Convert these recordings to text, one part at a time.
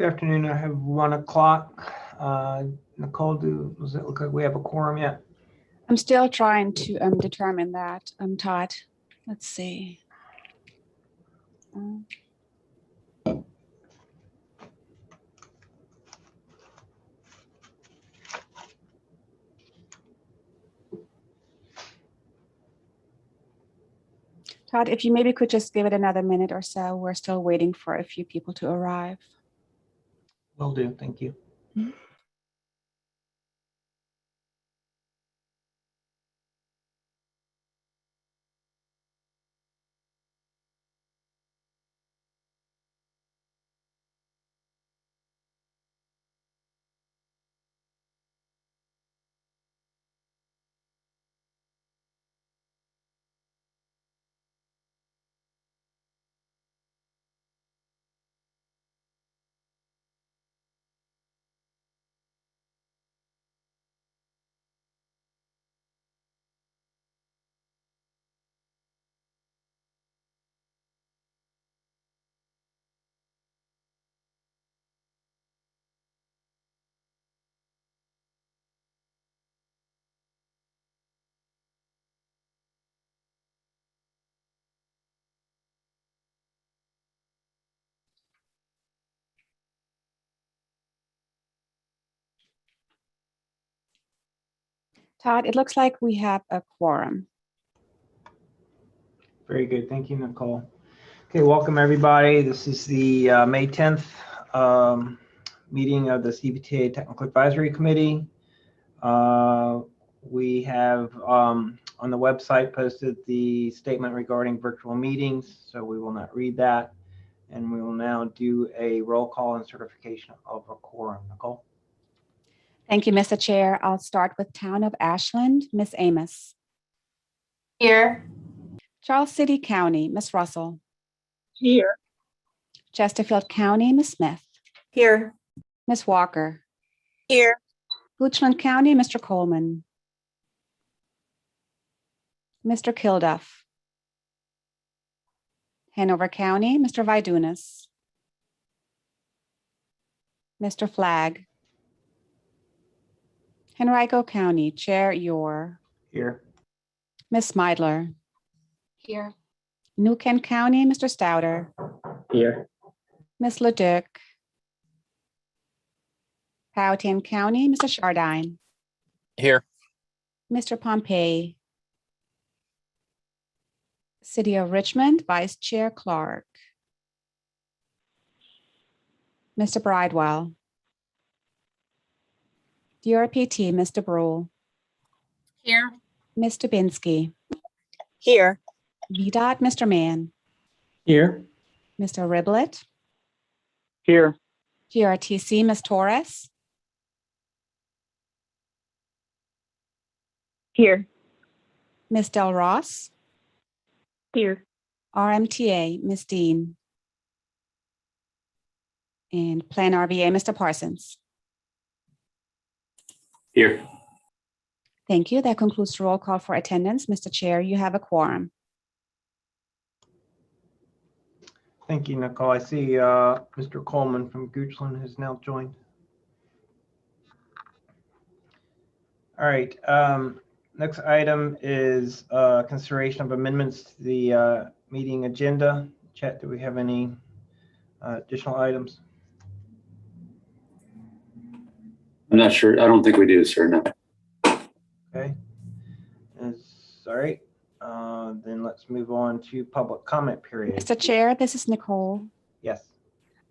Good afternoon. I have 1 o'clock. Nicole, does it look like we have a quorum yet? I'm still trying to determine that. Todd, let's see. Todd, if you maybe could just give it another minute or so. We're still waiting for a few people to arrive. Will do. Thank you. Mm-hmm. Todd, it looks like we have a quorum. Very good. Thank you, Nicole. Okay, welcome everybody. This is the May 10th meeting of the CVTA Technical Advisory Committee. We have on the website posted the statement regarding virtual meetings, so we will not read that. And we will now do a roll call and certification of a quorum. Nicole? Thank you, Mr. Chair. I'll start with Town of Ashland, Ms. Amos. Here. Charles City County, Ms. Russell. Here. Chesterfield County, Ms. Smith. Here. Ms. Walker. Here. Goochland County, Mr. Coleman. Mr. Kilduff. Hanover County, Mr. Vidunas. Mr. Flagg. Henrico County, Chair Yor. Here. Ms. Meidler. Here. New Kent County, Mr. Stouter. Here. Ms. Leduc. Powhatan County, Mr. Chardine. Here. Mr. Pompey. City of Richmond, Vice Chair Clark. Mr. Bridewell. DRPT, Mr. Brule. Here. Ms. Dubinsky. Here. VDOT, Mr. Mann. Here. Mr. Riblet. Here. GRTC, Ms. Torres. Here. Ms. Del Ross. Here. RMTA, Ms. Dean. And Plan RVA, Mr. Parsons. Here. Thank you. That concludes the roll call for attendance. Mr. Chair, you have a quorum. Thank you, Nicole. I see Mr. Coleman from Goochland has now joined. All right. Next item is consideration of amendments to the meeting agenda. Chat, do we have any additional items? I'm not sure. I don't think we do, sir. No. Okay. All right. Then let's move on to public comment period. Mr. Chair, this is Nicole. Yes.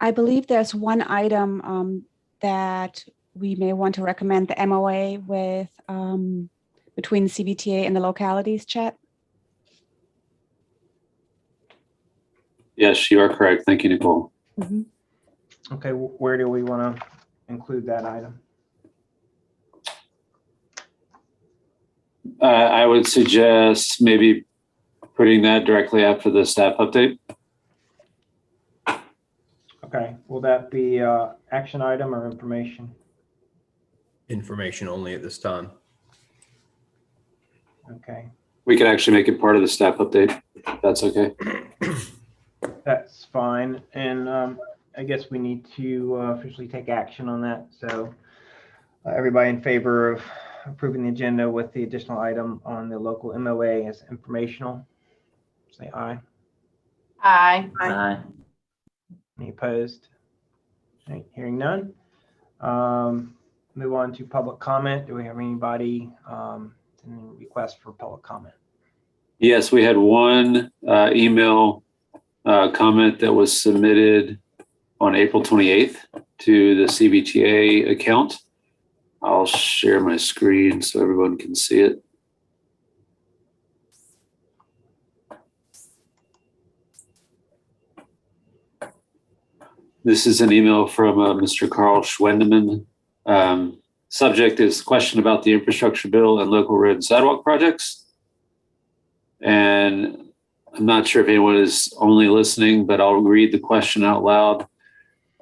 I believe there's one item that we may want to recommend the MOA with between CVTA and the localities, Chat. Yes, you are correct. Thank you, Nicole. Mm-hmm. Okay. Where do we want to include that item? I would suggest maybe putting that directly after the staff update. Okay. Will that be action item or information? Information only at this time. Okay. We can actually make it part of the staff update. If that's okay. That's fine. And I guess we need to officially take action on that. So everybody in favor of approving the agenda with the additional item on the local MOA as informational, say aye. Aye. Any opposed? Okay, hearing none. Move on to public comment. Do we have anybody any request for public comment? Yes, we had one email comment that was submitted on April 28th to the CVTA account. I'll share my screen so everyone can see it. This is an email from Mr. Carl Schwendeman. Subject is question about the infrastructure bill and local road and sidewalk projects. And I'm not sure if anyone is only listening, but I'll read the question out loud.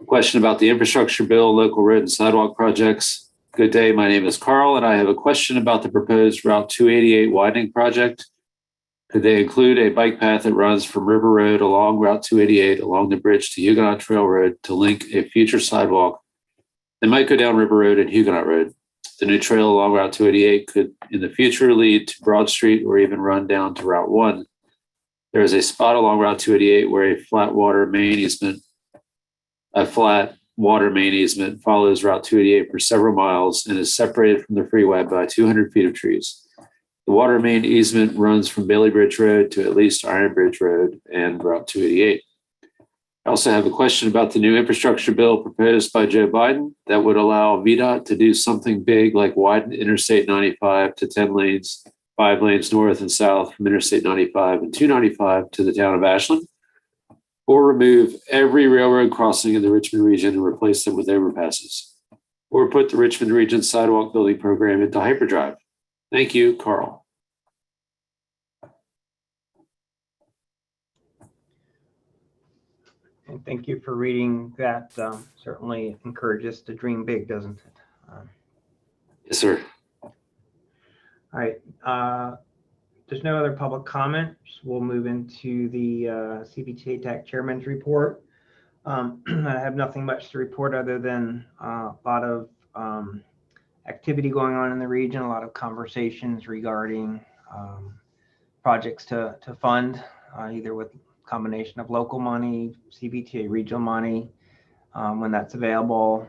A question about the infrastructure bill, local road and sidewalk projects. Good day, my name is Carl, and I have a question about the proposed Route 288 widening project. Could they include a bike path that runs from River Road along Route 288 along the bridge to Huguenot Trail Road to link a future sidewalk that might go down River Road and Huguenot Road? The new trail along Route 288 could in the future lead to Broad Street or even run down to Route 1. There is a spot along Route 288 where a flat water main easement follows Route 288 for several miles and is separated from the freeway by 200 feet of trees. The water main easement runs from Bailey Bridge Road to at least Iron Bridge Road and Route 288. I also have a question about the new infrastructure bill proposed by Joe Biden that would allow VDOT to do something big like widen Interstate 95 to 10 lanes, 5 lanes north and south from Interstate 95 and 295 to the town of Ashland, or remove every railroad crossing in the Richmond region and replace them with overpasses, or put the Richmond region sidewalk building program into hyperdrive. Thank you, Carl. And thank you for reading that. Certainly encourages us to dream big, doesn't it? Yes, sir. All right. There's no other public comments. We'll move into the CVTA TAC Chairman's report. I have nothing much to report other than a lot of activity going on in the region, a lot of conversations regarding projects to fund, either with combination of local money, CVTA regional money, when that's available,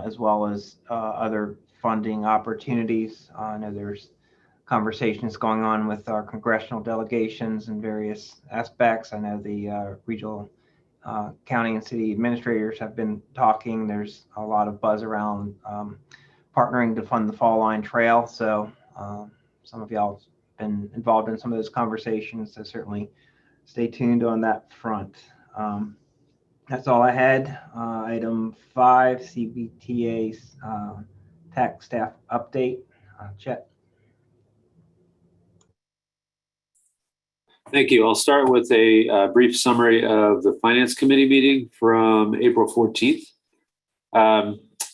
as well as other funding opportunities. I know there's conversations going on with our congressional delegations in various aspects. I know the regional county and city administrators have been talking. There's a lot of buzz around partnering to fund the Fall Line Trail. So some of y'all have been involved in some of those conversations, so certainly stay tuned on that front. That's all I had. Item 5, CVTA's TAC staff update. Chet. Thank you. I'll start with a brief summary of the Finance Committee meeting from April 14th.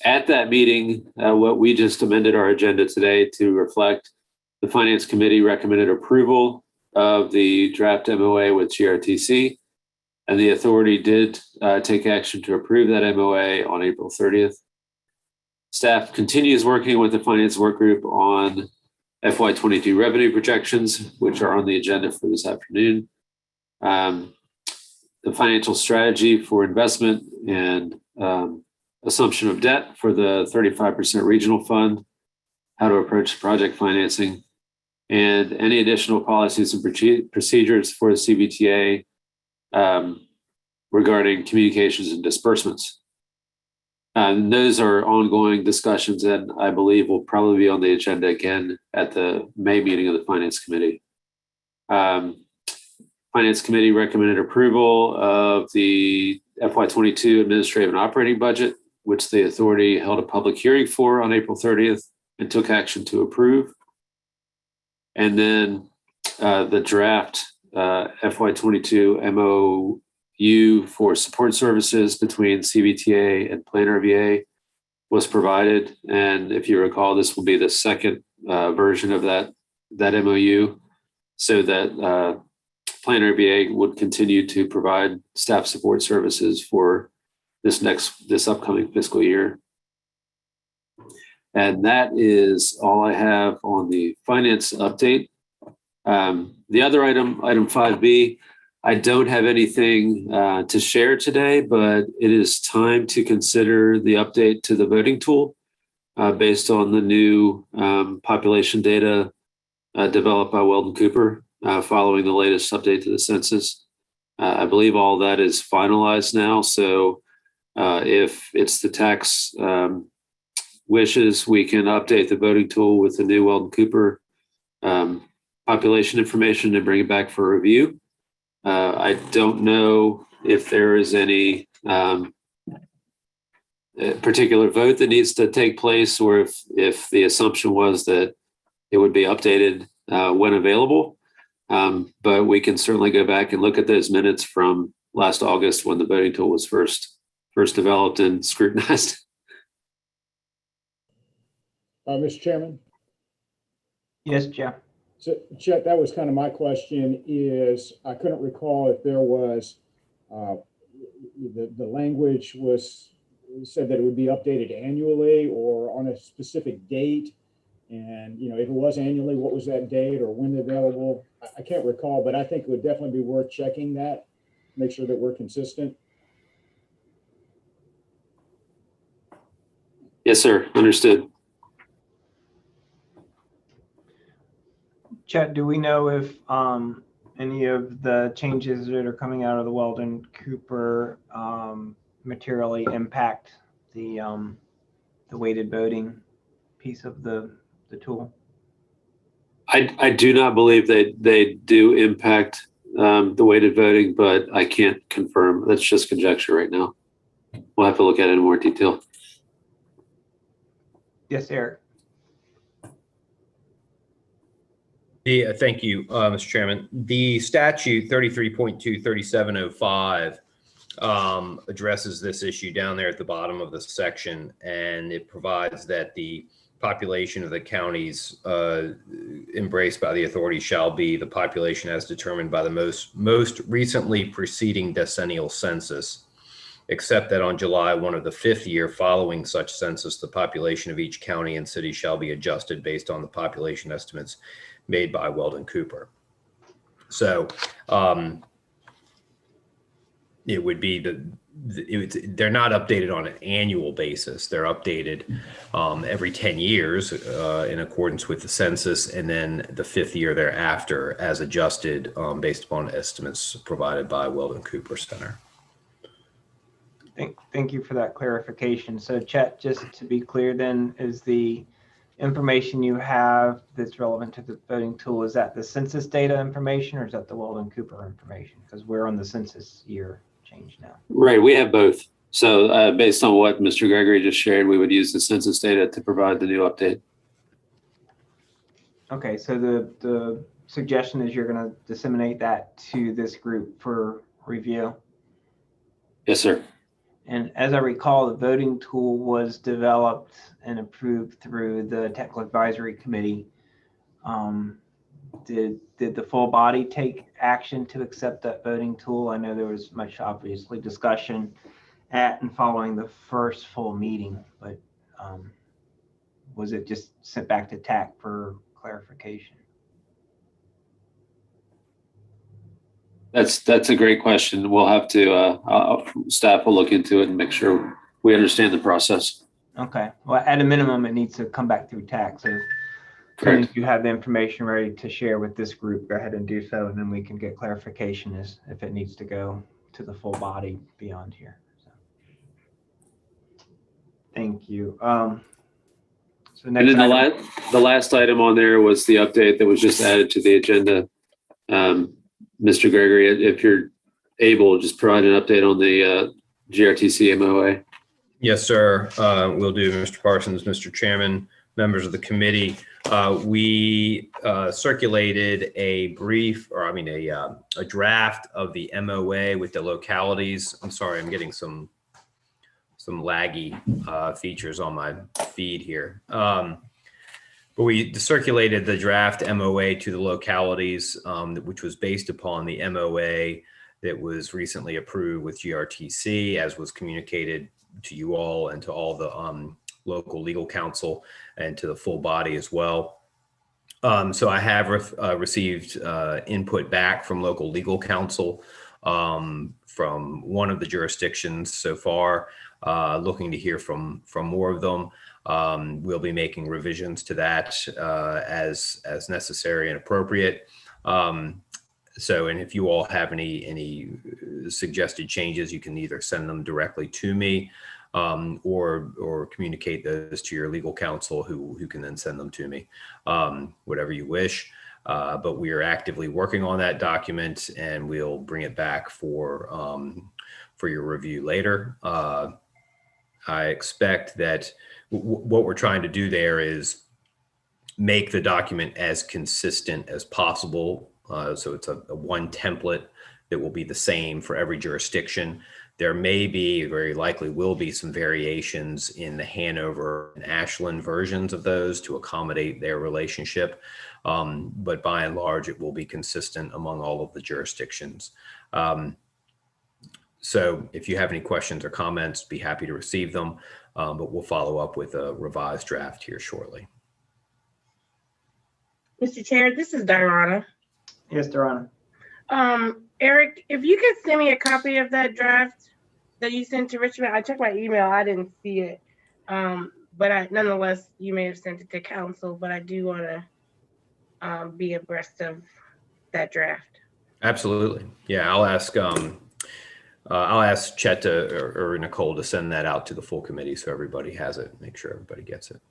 At that meeting, what we just amended our agenda today to reflect, the Finance Committee recommended approval of the draft MOA with GRTC, and the authority did take action to approve that MOA on April 30th. Staff continues working with the Finance Work Group on FY2022 revenue projections, which are on the agenda for this afternoon. The financial strategy for investment and assumption of debt for the 35% regional fund, how to approach project financing, and any additional policies and procedures for the CVTA regarding communications and disbursements. And those are ongoing discussions, and I believe will probably be on the agenda again at the May meeting of the Finance Committee. Finance Committee recommended approval of the FY22 administrative and operating budget, which the authority held a public hearing for on April 30th and took action to approve. And then the draft FY22 MOU for support services between CVTA and Plan RVA was provided. And if you recall, this will be the second version of that MOU, so that Plan RVA would continue to provide staff support services for this upcoming fiscal year. And that is all I have on the finance update. The other item 5B, I don't have anything to share today, but it is time to consider the update to the voting tool based on the new population data developed by Weldon Cooper following the latest update to the census. I believe all that is finalized now. So if it's the tax wishes, we can update the voting tool with the new Weldon Cooper population information and bring it back for review. I don't know if there is any particular vote that needs to take place, or if the assumption was that it would be updated when available. But we can certainly go back and look at those minutes from last August when the voting tool was first developed and scrutinized. Mr. Chairman? Yes, Jeff. So, Chet, that was kind of my question. Is I couldn't recall if there was the language was said that it would be updated annually or on a specific date, and if it was annually, what was that date or when available? I can't recall, but I think it would definitely be worth checking that, make sure that we're consistent. Yes, sir. Understood. Chet, do we know if any of the changes that are coming out of the Weldon Cooper materially impact the weighted voting piece of the tool? I do not believe they do impact the weighted voting, but I can't confirm. That's just conjecture right now. We'll have to look at it in more detail. Yes, Eric. Thank you, Mr. Chairman. The statute 33.23705 addresses this issue down there at the bottom of the section, and it provides that the population of the counties embraced by the authority shall be the population as determined by the most recently preceding decennial census, except that on July 1 of the 5th year following such census, the population of each county and city shall be adjusted based on the population estimates made by Weldon Cooper. So it would be they're not updated on an annual basis. They're updated every 10 years in accordance with the census, and then the 5th year thereafter as adjusted based upon estimates provided by Weldon Cooper Center. Thank you for that clarification. So Chet, just to be clear then, is the information you have that's relevant to the voting tool, is that the census data information or is that the Weldon Cooper information? Because we're on the census year change now. Right, we have both. So based on what Mr. Gregory just shared, we would use the census data to provide the new update. Okay, so the suggestion is you're going to disseminate that to this group for review? Yes, sir. And as I recall, the voting tool was developed and approved through the Technical Advisory Committee. Did the full body take action to accept that voting tool? I know there was much obviously discussion at and following the first full meeting, but was it just sent back to TAC for clarification? That's a great question. We'll have to, staff will look into it and make sure we understand the process. Okay. Well, at a minimum, it needs to come back through TAC. So as soon as you have the information ready to share with this group, go ahead and do so, and then we can get clarification as if it needs to go to the full body beyond here. So, thank you. So next, and then the last item on there was the update that was just added to the agenda. Mr. Gregory, if you're able, just provide an update on the GRTC MOA. Yes, sir. Will do, Mr. Parsons, Mr. Chairman, members of the committee. We circulated a draft of the MOA with the localities. I'm sorry, I'm getting some laggy features on my feed here. But we circulated the draft MOA to the localities, which was based upon the MOA that was recently approved with GRTC, as was communicated to you all and to all the local legal counsel and to the full body as well. So I have received input back from local legal counsel from one of the jurisdictions so far, looking to hear from more of them. We'll be making revisions to that as necessary and appropriate. And if you all have any suggested changes, you can either send them directly to me or communicate those to your legal counsel who can then send them to me, whatever you wish. But we are actively working on that document, and we'll bring it back for your review later. I expect that what we're trying to do there is make the document as consistent as possible. So it's a one template that will be the same for every jurisdiction. There may be, very likely will be, some variations in the Hanover and Ashland versions of those to accommodate their relationship. But by and large, it will be consistent among all of the jurisdictions. So if you have any questions or comments, be happy to receive them, but we'll follow up with a revised draft here shortly. Mr. Chair, this is Diana. Yes, Dorana. Eric, if you could send me a copy of that draft that you sent to Richmond. I checked my email, I didn't see it. But nonetheless, you may have sent it to council, but I do want to be abreast of that draft. Absolutely. Yeah, I'll ask Chet or Nicole to send that out to the full committee so everybody has it. Make sure everybody gets it.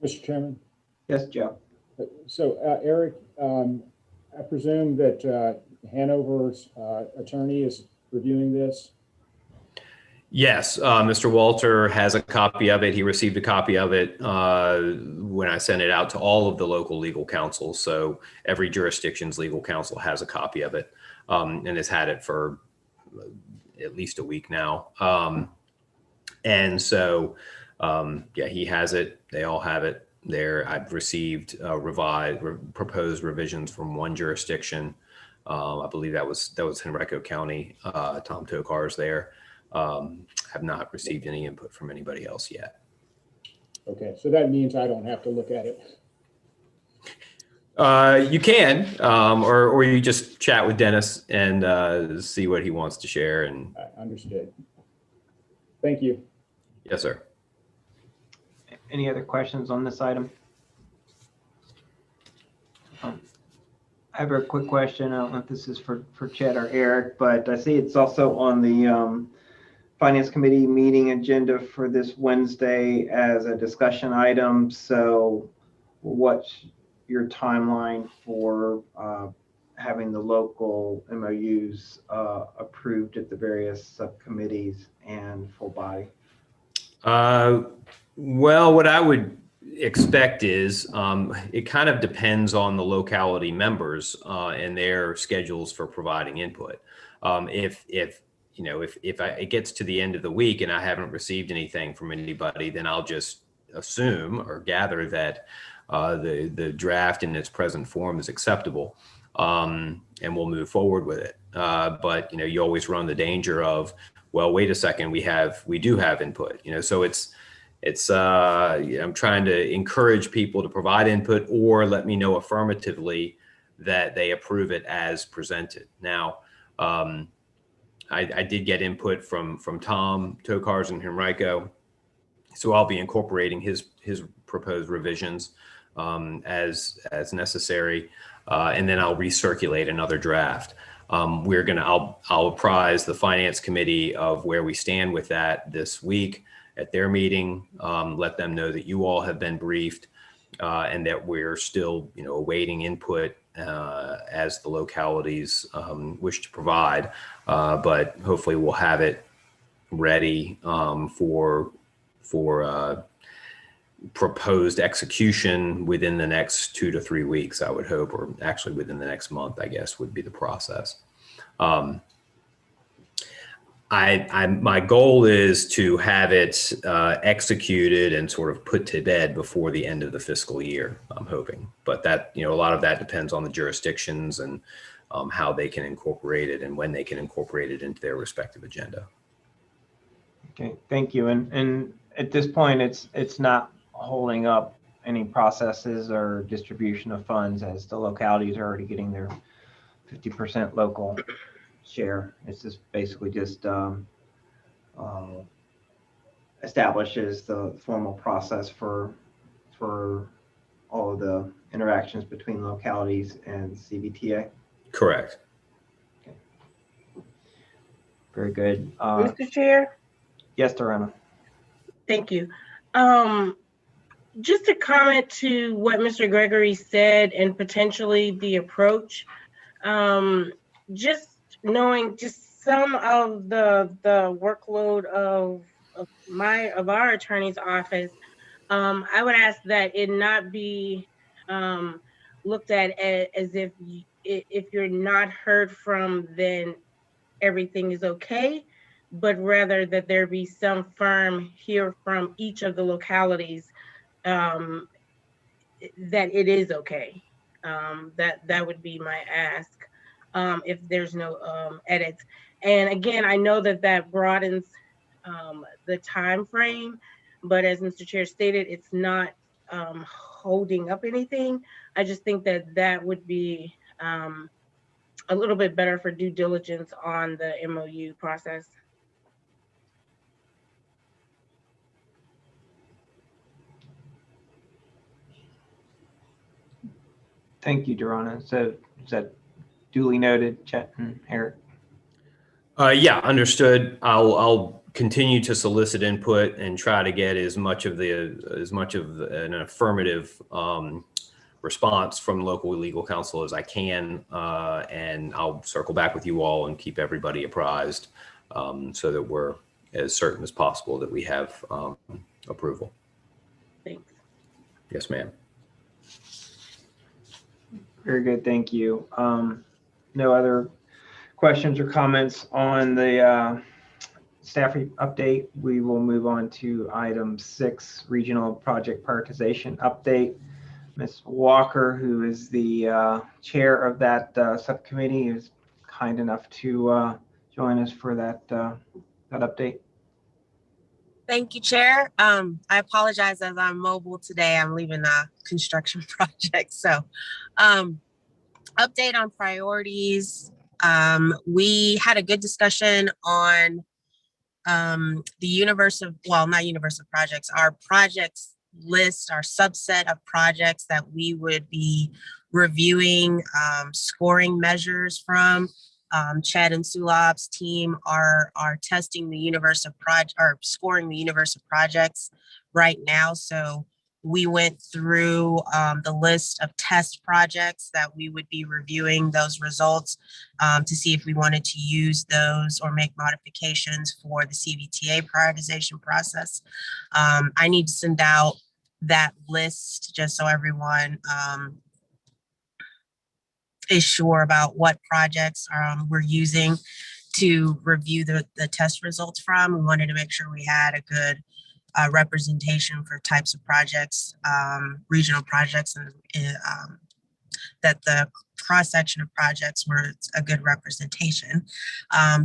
Mr. Chairman. Yes, Joe. So Eric, I presume that Hanover's attorney is reviewing this? Yes, Mr. Walter has a copy of it. He received a copy of it when I sent it out to all of the local legal counsels. So every jurisdiction's legal counsel has a copy of it and has had it for at least a week now. And so, yeah, he has it. They all have it there. I've received proposed revisions from one jurisdiction. I believe that was Henrico County. Tom Tokar's there. Have not received any input from anybody else yet. Okay, so that means I don't have to look at it. You can, or you just chat with Dennis and see what he wants to share. And Understood. Thank you. Yes, sir. Any other questions on this item? I have a quick question. I don't know if this is for Chet or Eric, but I see it's also on the Finance Committee meeting agenda for this Wednesday as a discussion item. So what's your timeline for having the local MOUs approved at the various subcommittees and full body? Well, what I would expect is it kind of depends on the locality members and their schedules for providing input. If it gets to the end of the week and I haven't received anything from anybody, then I'll just assume or gather that the draft in its present form is acceptable, and we'll move forward with it. But you always run the danger of, well, wait a second, we do have input. So I'm trying to encourage people to provide input or let me know affirmatively that they approve it as presented. Now, I did get input from Tom Tokar's and Henrico, so I'll be incorporating his proposed revisions as necessary, and then I'll recirculate another draft. I'll apprise the Finance Committee of where we stand with that this week at their meeting. Let them know that you all have been briefed and that we're still, awaiting input as the localities wish to provide. But hopefully we'll have it ready for proposed execution within the next 2 to 3 weeks, I would hope, or actually within the next month, I guess, would be the process. My goal is to have it executed and sort of put to bed before the end of the fiscal year, I'm hoping. But that, a lot of that depends on the jurisdictions and how they can incorporate it and when they can incorporate it into their respective agenda. Okay, thank you. And at this point, it's not holding up any processes or distribution of funds, as the localities are already getting their 50% local share. It's just basically just establishes the formal process for all of the interactions between localities and CVTA. Correct. Okay. Very good. Mr. Chair? Yes, Dorana. Thank you. Just to comment to what Mr. Gregory said and potentially the approach, just knowing just some of the workload of our attorney's office, I would ask that it not be looked at as if you're not heard from, then everything is okay, but rather that there be some firm here from each of the localities that it is okay. That would be my ask if there's no edits. And again, I know that broadens the time frame, but as Mr. Chair stated, it's not holding up anything. I just think that would be a little bit better for due diligence on the MOU process. Thank you, Dorana. So is that duly noted, Chet and Eric? Yeah, understood. I'll continue to solicit input and try to get as much of an affirmative response from local legal counsel as I can, and I'll circle back with you all and keep everybody apprised so that we're as certain as possible that we have approval. Thanks. Yes, ma'am. Very good, thank you. No other questions or comments on the staff update. We will move on to item 6, regional project prioritization update. Ms. Walker, who is the chair of that subcommittee, is kind enough to join us for that update. Thank you, Chair. I apologize as I'm mobile today. I'm leaving a construction project. So update on priorities. We had a good discussion on the universe of, well, not universe of projects, our projects list, our subset of projects that we would be reviewing scoring measures from. Chad and Sulab's team are testing the universe of scoring the universe of projects right now. So we went through the list of test projects that we would be reviewing those results to see if we wanted to use those or make modifications for the CVTA prioritization process. I need to send out that list just so everyone is sure about what projects we're using to review the test results from. We wanted to make sure we had a good representation for types of projects, regional projects, and that the cross-section of projects were a good representation.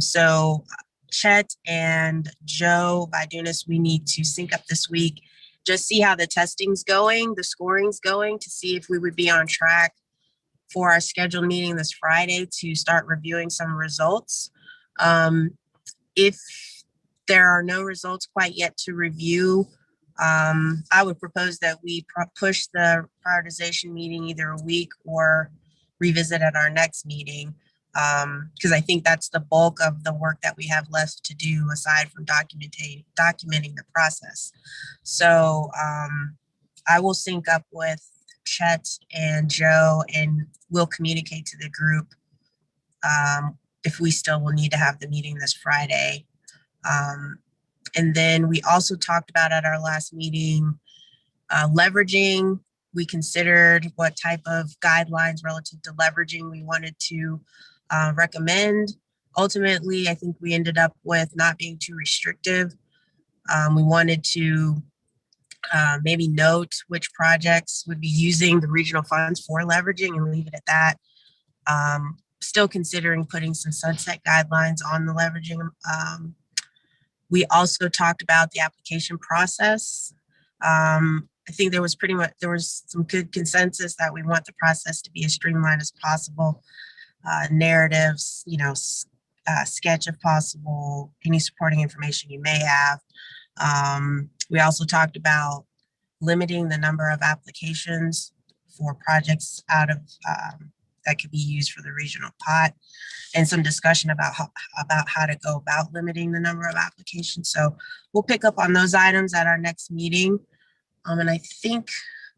So Chet and Joe Vidunas, we need to sync up this week, just see how the testing's going, the scoring's going, to see if we would be on track for our scheduled meeting this Friday to start reviewing some results. If there are no results quite yet to review, I would propose that we push the prioritization meeting either a week or revisit at our next meeting, because I think that's the bulk of the work that we have left to do aside from documenting the process. So I will sync up with Chet and Joe, and we'll communicate to the group if we still will need to have the meeting this Friday. And then we also talked about at our last meeting, leveraging. We considered what type of guidelines relative to leveraging we wanted to recommend. Ultimately, I think we ended up with not being too restrictive. We wanted to maybe note which projects would be using the regional funds for leveraging and leave it at that. still considering putting some sunset guidelines on the leveraging. We also talked about the application process. I think there was some good consensus that we want the process to be as streamlined as possible. Narratives, sketch if possible, any supporting information you may have. We also talked about limiting the number of applications for projects out of that could be used for the regional pot, and some discussion about how to go about limiting the number of applications. So we'll pick up on those items at our next meeting. And I think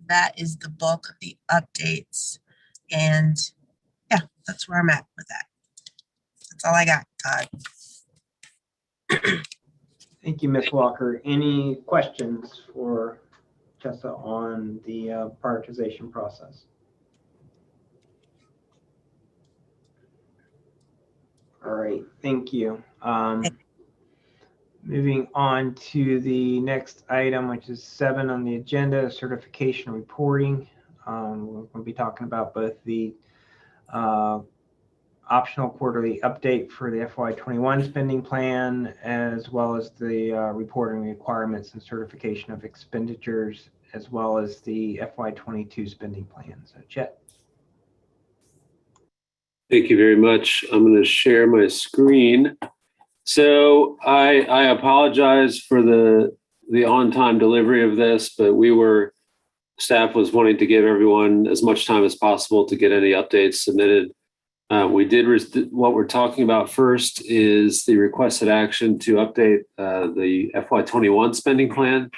that is the bulk of the updates. And yeah, that's where I'm at with that. That's all I got, Todd. Thank you, Ms. Walker. Any questions for Tessa on the prioritization process? All right, thank you. Moving on to the next item, which is 7 on the agenda, certification reporting. We're going to be talking about both the optional quarterly update for the FY21 spending plan, as well as the reporting requirements and certification of expenditures, as well as the FY22 spending plan. So, Chet. Thank you very much. I'm going to share my screen. So I apologize for the on-time delivery of this, but staff was wanting to give everyone as much time as possible to get any updates submitted. What we're talking about first is the requested action to update the FY21 spending plan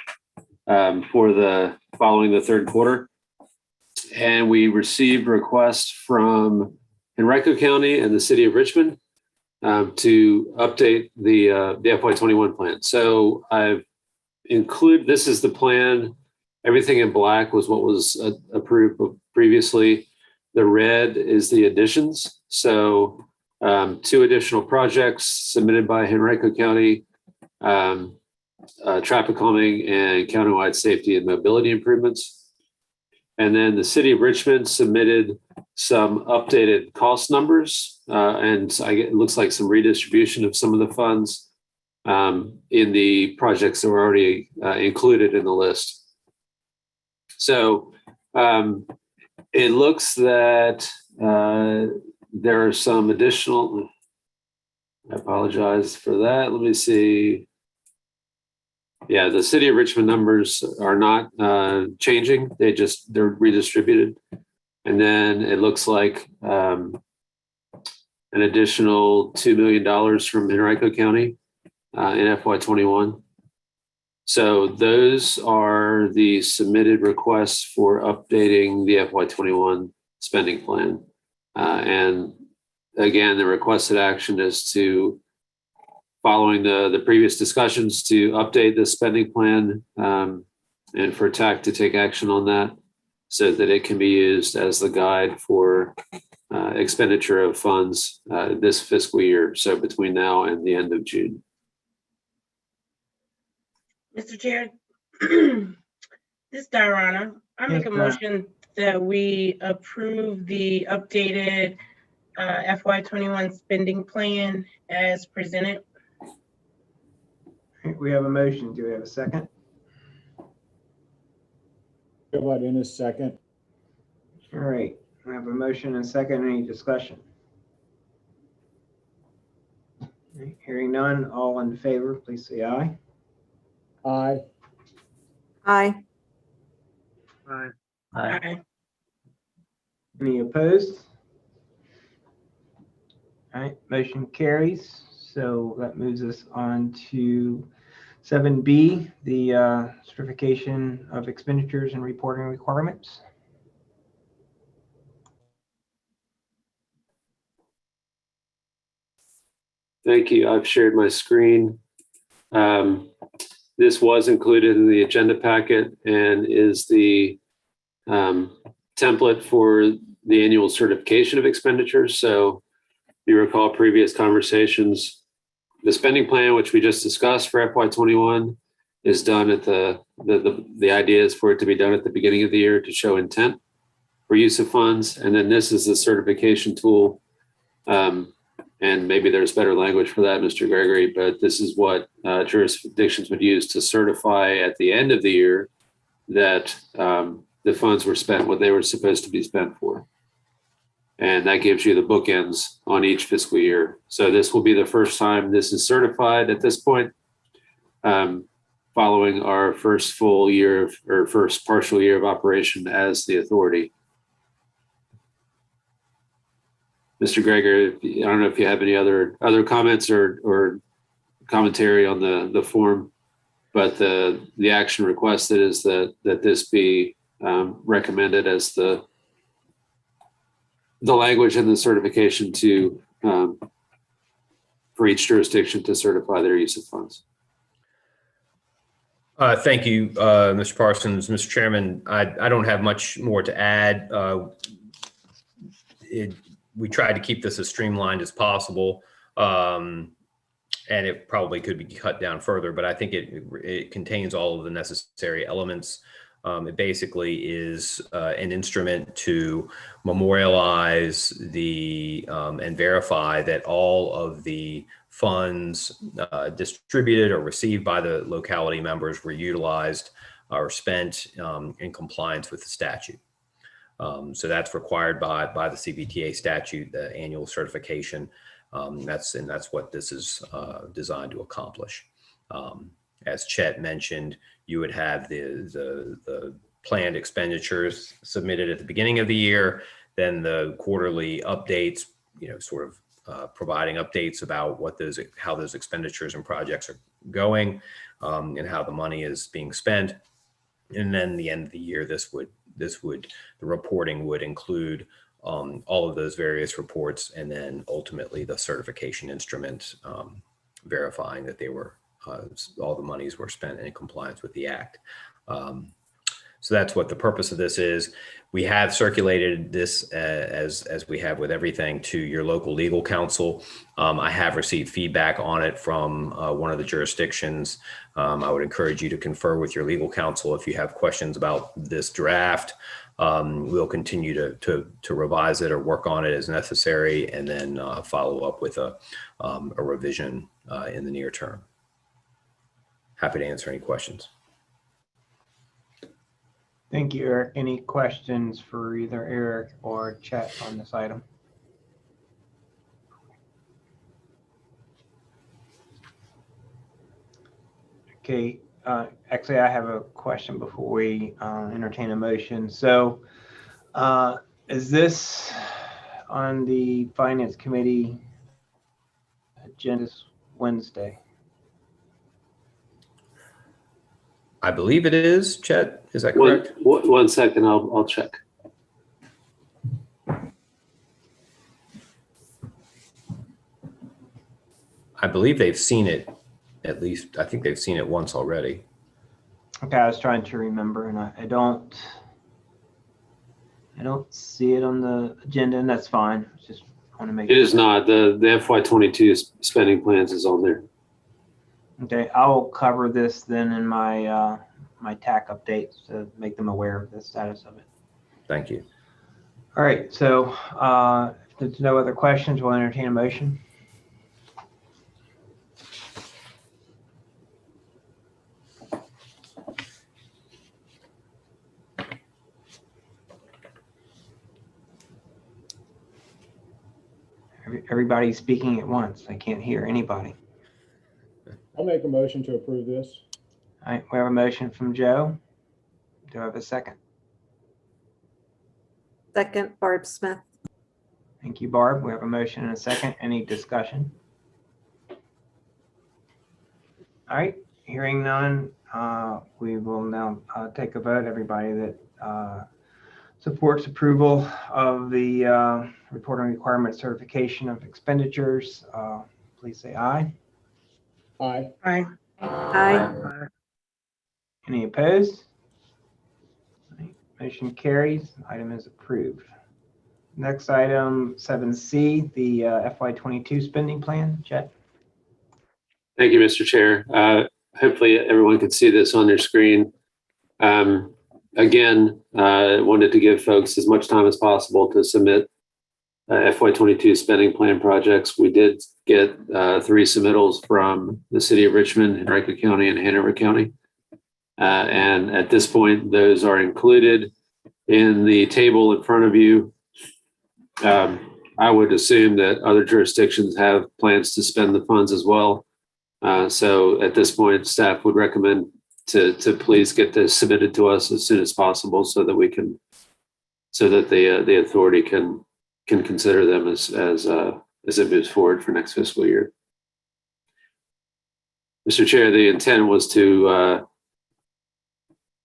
for following the third quarter. And we received requests from Henrico County and the city of Richmond to update the FY21 plan. So this is the plan. Everything in black was what was approved previously. The red is the additions. So 2 additional projects submitted by Henrico County, traffic calming and countywide safety and mobility improvements. And then the city of Richmond submitted some updated cost numbers, and it looks like some redistribution of some of the funds in the projects that were already included in the list. So it looks that there are some additional, I apologize for that. Let me see. Yeah, the city of Richmond numbers are not changing. They're redistributed. And then it looks like an additional $2 million from Henrico County in FY21. So those are the submitted requests for updating the FY21 spending plan. And again, the requested action is to, following the previous discussions, to update the spending plan and for TAC to take action on that so that it can be used as the guide for expenditure of funds this fiscal year. So between now and the end of June. Mr. Chair, this is Diana. I make a motion that we approve the updated FY21 spending plan as presented. We have a motion. Do we have a second? Go ahead in a second. All right. We have a motion and a second. Any discussion? Right. Hearing none. All in favor, please say aye. Aye. Aye. Aye. Aye. Any opposed? All right, motion carries. So that moves us on to 7B, the certification of expenditures and reporting requirements. Thank you. I've shared my screen. This was included in the agenda packet and is the template for the annual certification of expenditures. So you recall previous conversations, the spending plan, which we just discussed for FY21, is done at the idea is for it to be done at the beginning of the year to show intent for use of funds. And then this is the certification tool And maybe there's better language for that, Mr. Gregory, but this is what jurisdictions would use to certify at the end of the year that the funds were spent what they were supposed to be spent for. And that gives you the bookends on each fiscal year. So this will be the first time this is certified at this point, following our first full year or first partial year of operation as the authority. Mr. Greger, I don't know if you have any other comments or commentary on the form, but the action requested is that this be recommended as the language in the certification to for each jurisdiction to certify their use of funds. Thank you, Mr. Parsons. Mr. Chairman, I don't have much more to add. We tried to keep this as streamlined as possible, and it probably could be cut down further, but I think it contains all of the necessary elements. It basically is an instrument to memorialize and verify that all of the funds distributed or received by the locality members were utilized or spent in compliance with the statute. So that's required by the CVTA statute, the annual certification. That's what this is designed to accomplish. As Chet mentioned, you would have the planned expenditures submitted at the beginning of the year, then the quarterly updates, sort of providing updates about how those expenditures and projects are going, and how the money is being spent. And then the end of the year, the reporting would include all of those various reports, and then ultimately the certification instrument verifying that they were all the monies were spent in compliance with the act. So that's what the purpose of this is. We have circulated this as we have with everything to your local legal counsel. I have received feedback on it from one of the jurisdictions. I would encourage you to confer with your legal counsel if you have questions about this draft. We'll continue to revise it or work on it as necessary, and then follow up with a revision in the near term. Happy to answer any questions. Thank you, Eric. Any questions for either Eric or Chet on this item? Okay, actually, I have a question before we entertain a motion. So is this on the Finance Committee agenda Wednesday? I believe it is, Chet. Is that correct? One second, I'll check. I believe they've seen it, at least. I think they've seen it once already. Okay, I was trying to remember, and I don't see it on the agenda, and that's fine. Just want to make it is not. The FY2022 spending plans is on there. Okay, I will cover this then in my my TAC updates to make them aware of the status of it. Thank you. All right, so if there's no other questions, we'll entertain a motion. Everybody's speaking at once. I can't hear anybody. I'll make a motion to approve this. All right, we have a motion from Joe. Do I have a second? Second, Barb Smith. Thank you, Barb. We have a motion and a second. Any discussion? All right, hearing none, we will now take a vote. Everybody that supports approval of the reporting requirement certification of expenditures, please say aye. Aye. Aye. Aye. Any opposed? Motion carries. Item is approved. Next item, 7C, the FY22 spending plan. Chet. Thank you, Mr. Chair. Hopefully everyone can see this on their screen. Again, I wanted to give folks as much time as possible to submit FY22 spending plan projects. We did get 3 submittals from the city of Richmond, Henrico County, and Hanover County. And at this point, those are included in the table in front of you. I would assume that other jurisdictions have plans to spend the funds as well. So at this point, staff would recommend to please get this submitted to us as soon as possible so that we can, so that the authority can consider them as it moves forward for next fiscal year. Mr. Chair, the intent was to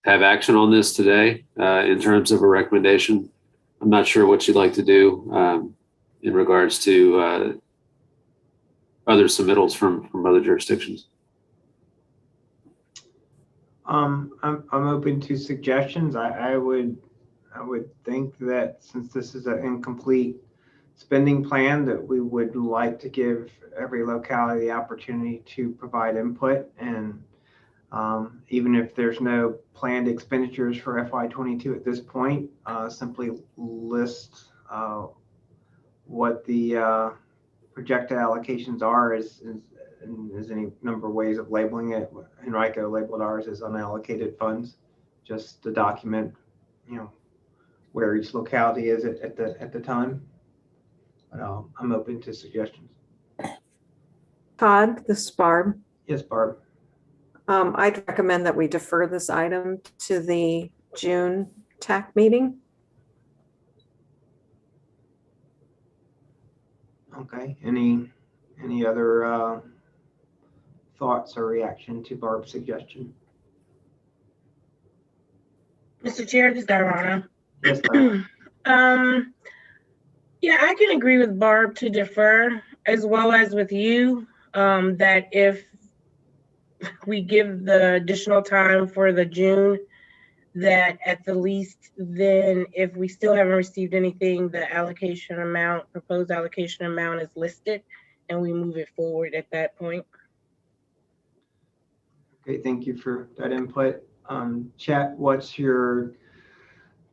have action on this today in terms of a recommendation. I'm not sure what you'd like to do in regards to other submittals from other jurisdictions. I'm open to suggestions. I would think that since this is an incomplete spending plan, that we would like to give every locality the opportunity to provide input, and even if there's no planned expenditures for FY22 at this point, simply list what the projected allocations are. There's any number of ways of labeling it. Henrico labeled ours as unallocated funds, just to document, where each locality is at the time. But I'm open to suggestions. Todd, this is Barb. Yes, Barb. I'd recommend that we defer this item to the June TAC meeting. Okay. Any other thoughts or reaction to Barb's suggestion? Mr. Chair, this is Darana. Yes, Barb. Yeah, I can agree with Barb to defer, as well as with you, that if we give the additional time for the June, that at the least, then if we still haven't received anything, the allocation amount, proposed allocation amount is listed, and we move it forward at that point. Okay, thank you for that input. Chat, what's your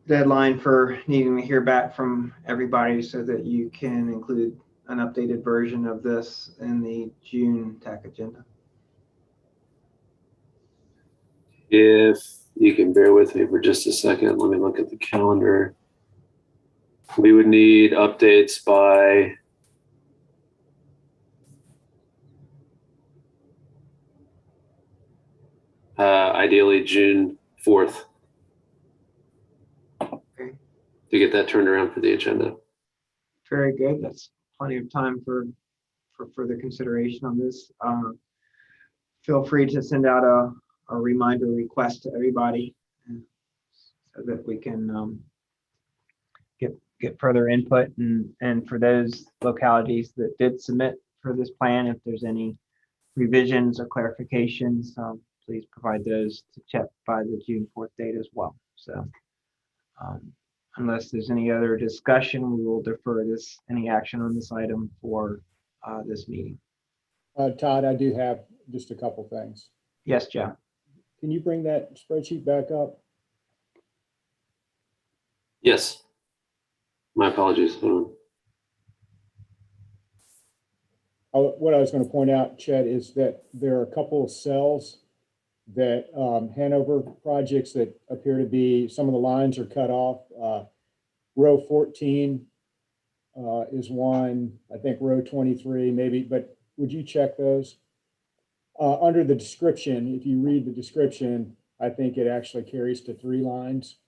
deadline for needing to hear back from everybody so that you can include an updated version of this in the June TAC agenda? If you can bear with me for just a second, let me look at the calendar. We would need updates by ideally June 4th. Okay. To get that turned around for the agenda. Very good. That's plenty of time for further consideration on this. Feel free to send out a reminder request to everybody so that we can get further input, and for those localities that did submit for this plan, if there's any revisions or clarifications, please provide those to check by the June 4th date as well. So unless there's any other discussion, we will defer any action on this item for this meeting. Todd, I do have just a couple things. Yes, Joe. Can you bring that spreadsheet back up? Yes. My apologies. Hold on. What I was going to point out, Chet, is that there are a couple of cells that Hanover projects that appear to be, some of the lines are cut off. Row 14 is one, I think row 23 maybe, but would you check those? Under the description, if you read the description, I think it actually carries to 3 lines.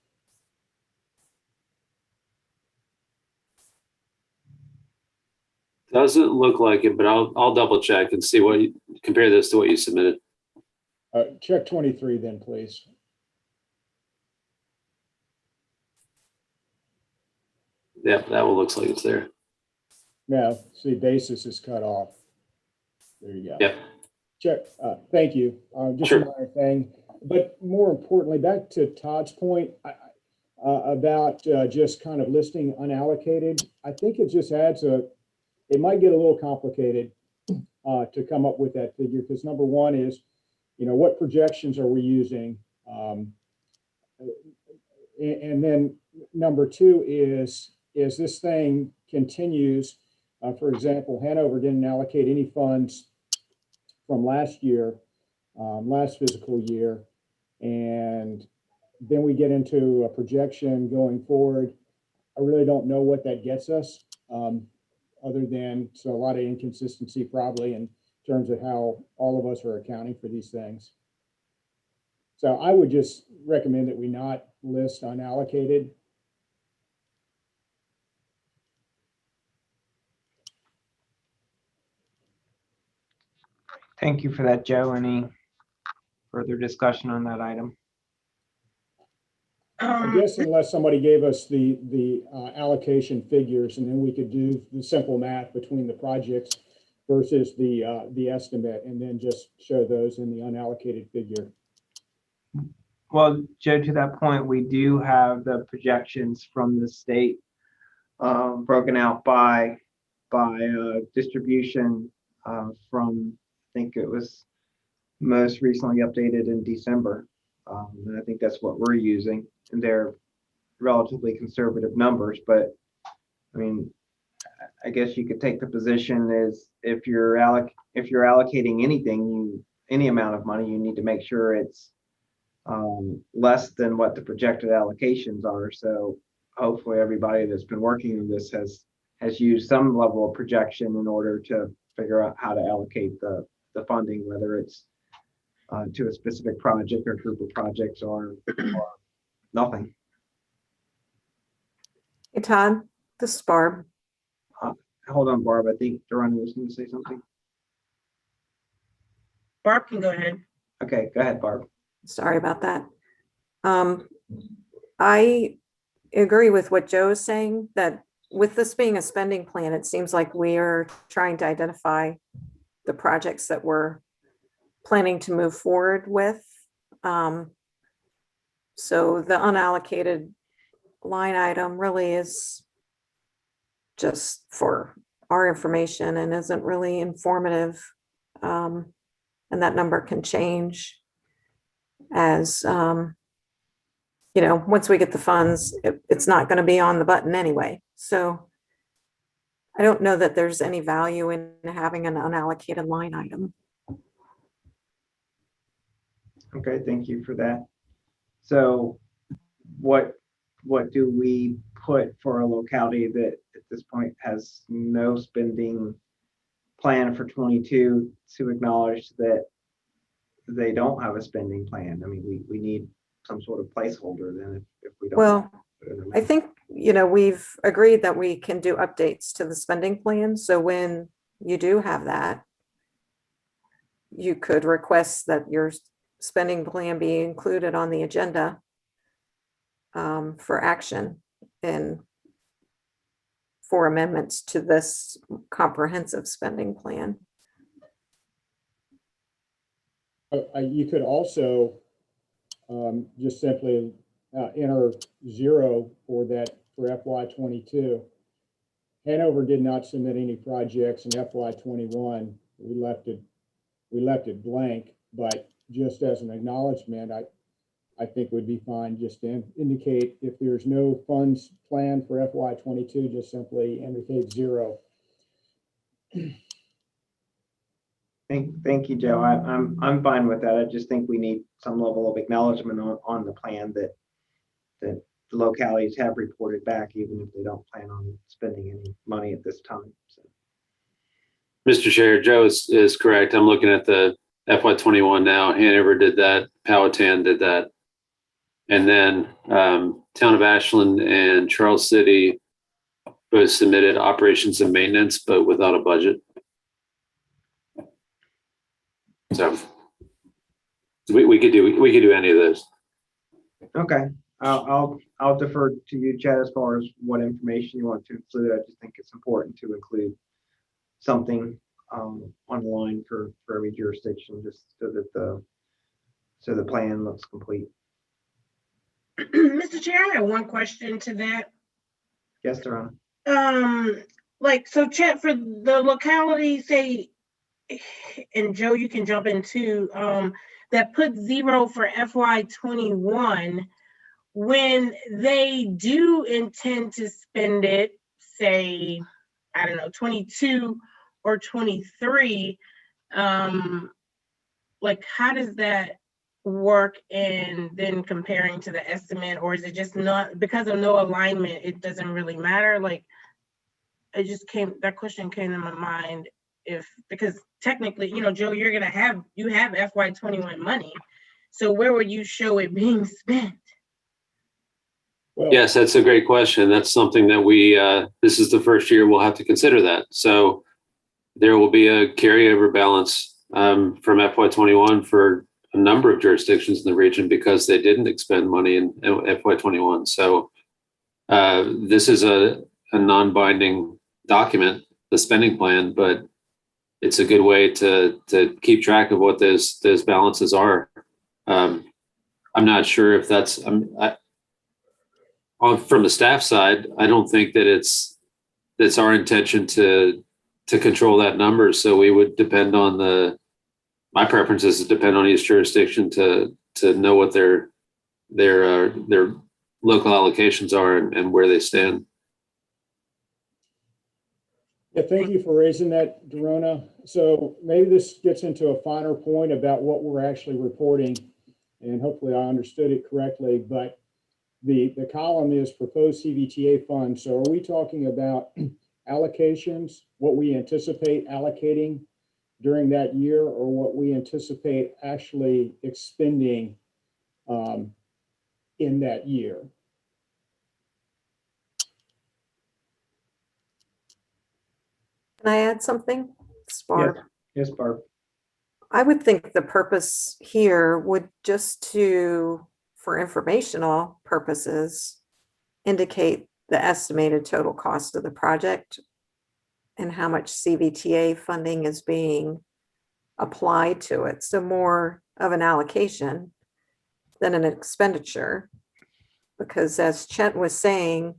Doesn't look like it, but I'll double check and see what compare this to what you submitted. Check 23 then, please. Yeah, that one looks like it's there. Now, see, basis is cut off. There you go. Yep. Check. Thank you. Just Sure. a minor thing, but more importantly, back to Todd's point about just kind of listing unallocated. I think it just adds it might get a little complicated to come up with that figure, because number one is, what projections are we using? And then number two is this thing continues. For example, Hanover didn't allocate any funds from last year, last fiscal year. And then we get into a projection going forward. I really don't know what that gets us, other than, so a lot of inconsistency probably in terms of how all of us are accounting for these things. So I would just recommend that we not list unallocated. Thank you for that, Joe. Any further discussion on that item? I guess unless somebody gave us the allocation figures, and then we could do the simple math between the projects versus the estimate, and then just show those in the unallocated figure. Well, Joe, to that point, we do have the projections from the state broken out by distribution from, I think it was most recently updated in December. And I think that's what we're using, and they're relatively conservative numbers. But I mean, I guess you could take the position is if you're allocating anything, any amount of money, you need to make sure it's less than what the projected allocations are. So hopefully everybody that's been working on this has used some level of projection in order to figure out how to allocate the funding, whether it's to a specific project or group of projects or nothing. Hey, Todd, this is Barb. Hold on, Barb. I think Durrani was going to say something. Barb can go ahead. Okay, go ahead, Barb. Sorry about that. I agree with what Joe is saying, that with this being a spending plan, it seems like we are trying to identify the projects that we're planning to move forward with. So the unallocated line item really is just for our information and isn't really informative. And that number can change as, you know, once we get the funds, it's not going to be on the button anyway. So I don't know that there's any value in having an unallocated line item. Okay, thank you for that. So what do we put for a locality that at this point has no spending plan for 22 to acknowledge that they don't have a spending plan? I mean, we need some sort of placeholder then if we don't. Well, I think, you know, we've agreed that we can do updates to the spending plan. So when you do have that, you could request that your spending plan be included on the agenda for action and for amendments to this comprehensive spending plan. You could also just simply enter 0 for that for FY22. Hanover did not submit any projects in FY21. We left it blank, but just as an acknowledgement, I think would be fine just to indicate if there's no funds planned for FY22, just simply indicate 0. Thank you, Joe. I'm fine with that. I just think we need some level of acknowledgement on the plan that the localities have reported back, even if they don't plan on spending any money at this time. So. Mr. Chair, Joe is correct. I'm looking at the FY21 now. Hanover did that. Powhatan did that. And then Town of Ashland and Charles City both submitted operations and maintenance, but without a budget. So we could do any of those. Okay, I'll defer to you, Chad, as far as what information you want to include. I just think it's important to include something on the line for every jurisdiction, just so that the plan looks complete. Mr. Chair, I have one question to that. Yes, Durrani. Like, so Chad, for the locality, say, and Joe, you can jump in too, that put 0 for FY21, when they do intend to spend it, say, I don't know, 22 or 23, like how does that work, and then comparing to the estimate, or is it just not because of no alignment, it doesn't really matter? Like, that question came to my mind, because technically, Joe, you have FY21 money, so where would you show it being spent? Well, Yes, that's a great question. That's something that this is the first year we'll have to consider that. So there will be a carryover balance from FY21 for a number of jurisdictions in the region because they didn't expend money in FY21. So this is a non-binding document, the spending plan, but it's a good way to keep track of what those balances are. I'm not sure if that's from the staff side. I don't think that it's our intention to control that number. So we would depend on my preference is to depend on each jurisdiction to know what their local allocations are and where they stand. Yeah, thank you for raising that, Dorona. So maybe this gets into a finer point about what we're actually reporting, and hopefully I understood it correctly, but the column is proposed CVTA funds. So are we talking about allocations, what we anticipate allocating during that year, or what we anticipate actually expending in that year? Can I add something? It's Barb. Yes, Barb. I would think the purpose here would just for informational purposes, indicate the estimated total cost of the project and how much CVTA funding is being applied to it. So more of an allocation than an expenditure, because as Chet was saying,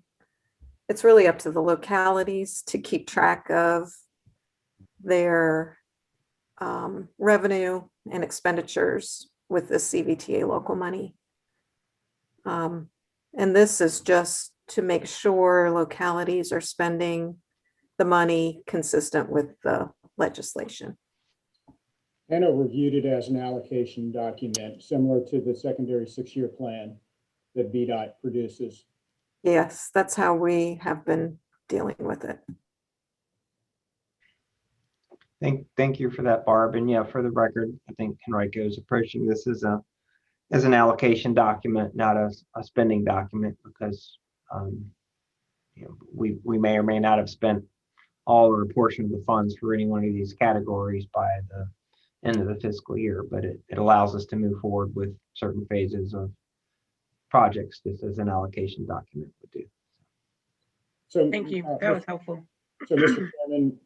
it's really up to the localities to keep track of their revenue and expenditures with the CVTA local money. And this is just to make sure localities are spending the money consistent with the legislation. Anna reviewed it as an allocation document, similar to the secondary 6-year plan that VDOT produces. Yes, that's how we have been dealing with it. Thank you for that, Barb. And yeah, for the record, I think Henrico is approaching this as an allocation document, not a spending document, because we may or may not have spent all or a portion of the funds for any one of these categories by the end of the fiscal year, but it allows us to move forward with certain phases of projects, just as an allocation document would do. So Thank you. That was helpful. So, Mr. Chairman,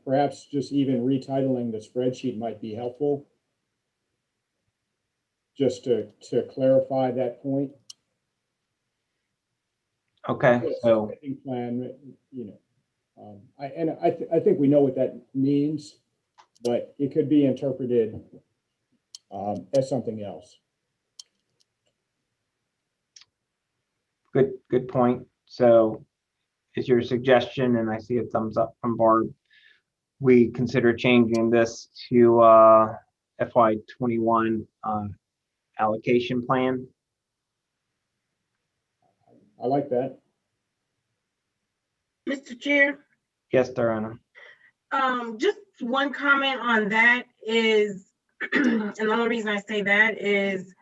perhaps just even retitling the spreadsheet might be helpful, just to clarify that point. Okay, so plan, I think we know what that means, but it could be interpreted as something else. good point. So is your suggestion, and I see a thumbs up from Barb, we consider changing this to FY21 allocation plan? I like that. Mr. Chair, Yes, Dorona. just one comment on that is, and the only reason I say that is,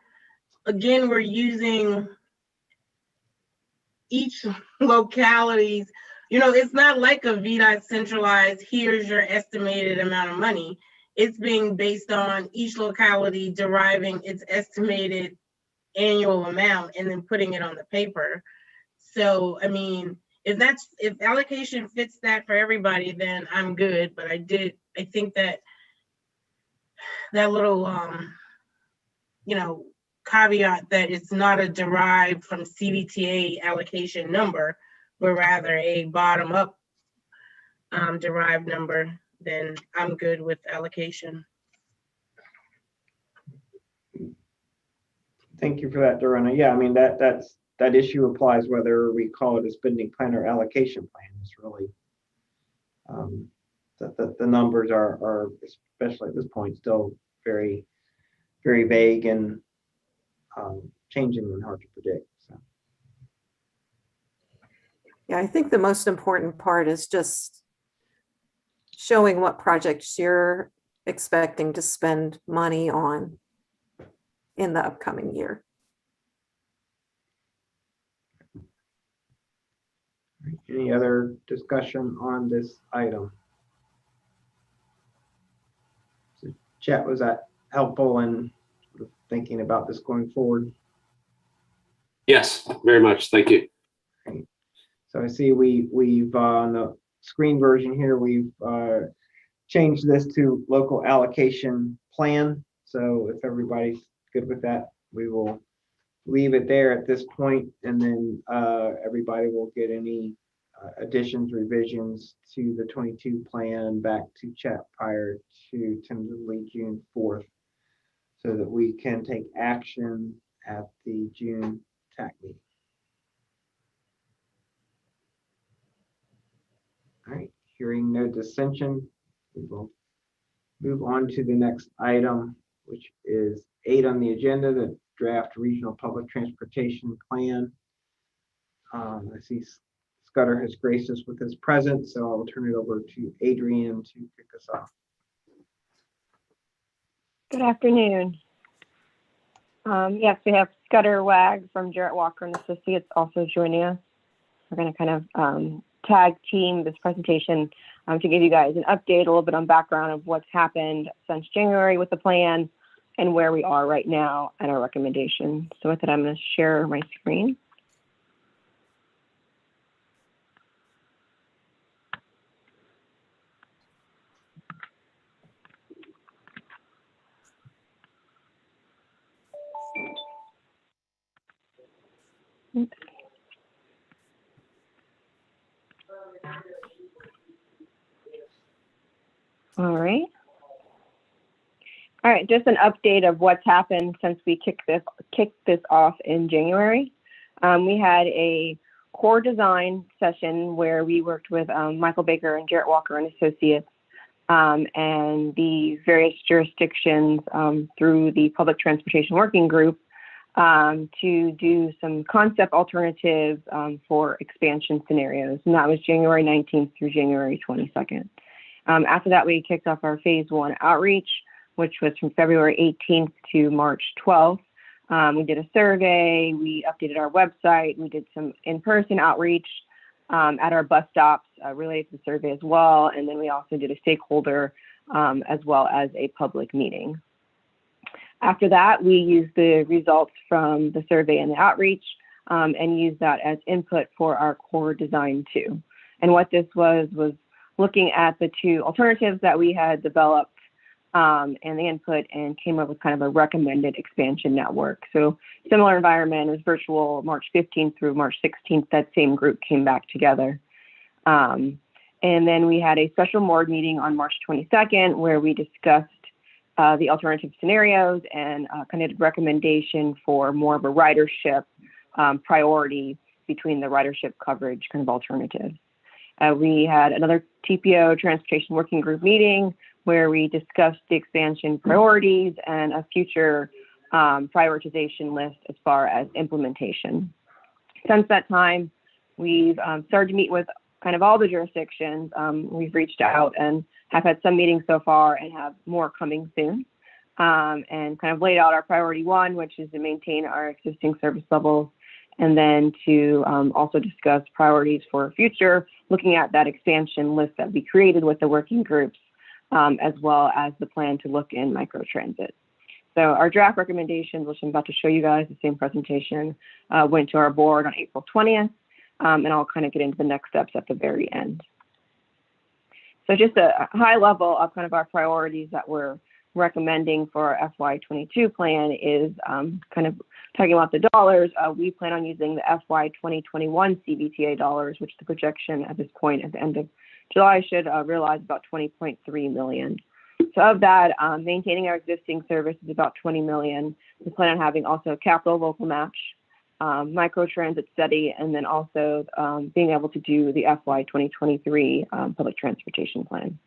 again, we're using each localities, it's not like a VDOT centralized, here's your estimated amount of money. It's being based on each locality deriving its estimated annual amount and then putting it on the paper. So, I mean, if allocation fits that for everybody, then I'm good. But I think that little, caveat that it's not a derived from CVTA allocation number, but rather a bottom up derived number, then I'm good with allocation. Thank you for that, Dorona. Yeah, I mean, that's that issue applies whether we call it a spending plan or allocation plan. It's really the numbers are, especially at this point, still very, very vague and changing and hard to predict. So. Yeah, I think the most important part is just showing what projects you're expecting to spend money on in the upcoming year. Any other discussion on this item? So chat, was that helpful in thinking about this going forward? Yes, very much. Thank you. Okay. So I see we've on the screen version here, we've changed this to local allocation plan. So if everybody's good with that, we will leave it there at this point, and then everybody will get any additions, revisions to the 22 plan back to chat prior to tentatively June 4th, so that we can take action at the June TAC meeting. All right, hearing no dissension, we will move on to the next item, which is 8 on the agenda, the draft regional public transportation plan. I see Scudder has graced us with his presence, so I'll turn it over to Adrian to kick us off. Good afternoon. Yes, we have Scudder Wag from Jarrett Walker and Associates also joining us. We're going to kind of tag team this presentation to give you guys an update, a little bit on background of what's happened since January with the plan and where we are right now and our recommendation. So with that, I'm going to share my screen. Oops. All right. All right, just an update of what's happened since we kicked this off in January. We had a core design session where we worked with Michael Baker and Jarrett Walker and Associates and the various jurisdictions through the Public Transportation Working Group to do some concept alternatives for expansion scenarios. And that was January 19th through January 22nd. After that, we kicked off our phase 1 outreach, which was from February 18th to March 12th. We did a survey, we updated our website, we did some in-person outreach at our bus stops related to the survey as well. And then we also did a stakeholder as well as a public meeting. After that, we used the results from the survey and the outreach and used that as input for our core design 2. And what this was looking at the 2 alternatives that we had developed and the input, and came up with kind of a recommended expansion network. So similar environment, it was virtual March 15th through March 16th, that same group came back together. And then we had a special board meeting on March 22nd where we discussed the alternative scenarios and kind of recommendation for more of a ridership priority between the ridership coverage kind of alternatives. We had another TPO Transportation Working Group meeting where we discussed the expansion priorities and a future prioritization list as far as implementation. Since that time, we've started to meet with kind of all the jurisdictions. We've reached out and have had some meetings so far and have more coming soon, and kind of laid out our priority 1, which is to maintain our existing service levels, and then to also discuss priorities for future, looking at that expansion list that we created with the working groups, as well as the plan to look in microtransit. So our draft recommendations, which I'm about to show you guys, the same presentation, went to our board on April 20th, and I'll kind of get into the next steps at the very end. So just a high level of kind of our priorities that we're recommending for our FY22 plan is kind of talking about the dollars. We plan on using the FY2021 CVTA dollars, which the projection at this point at the end of July should realize about 20.3 million. So of that, maintaining our existing service is about 20 million. We plan on having also a capital local match micro transit study, and then also being able to do the FY2023 public transportation plan.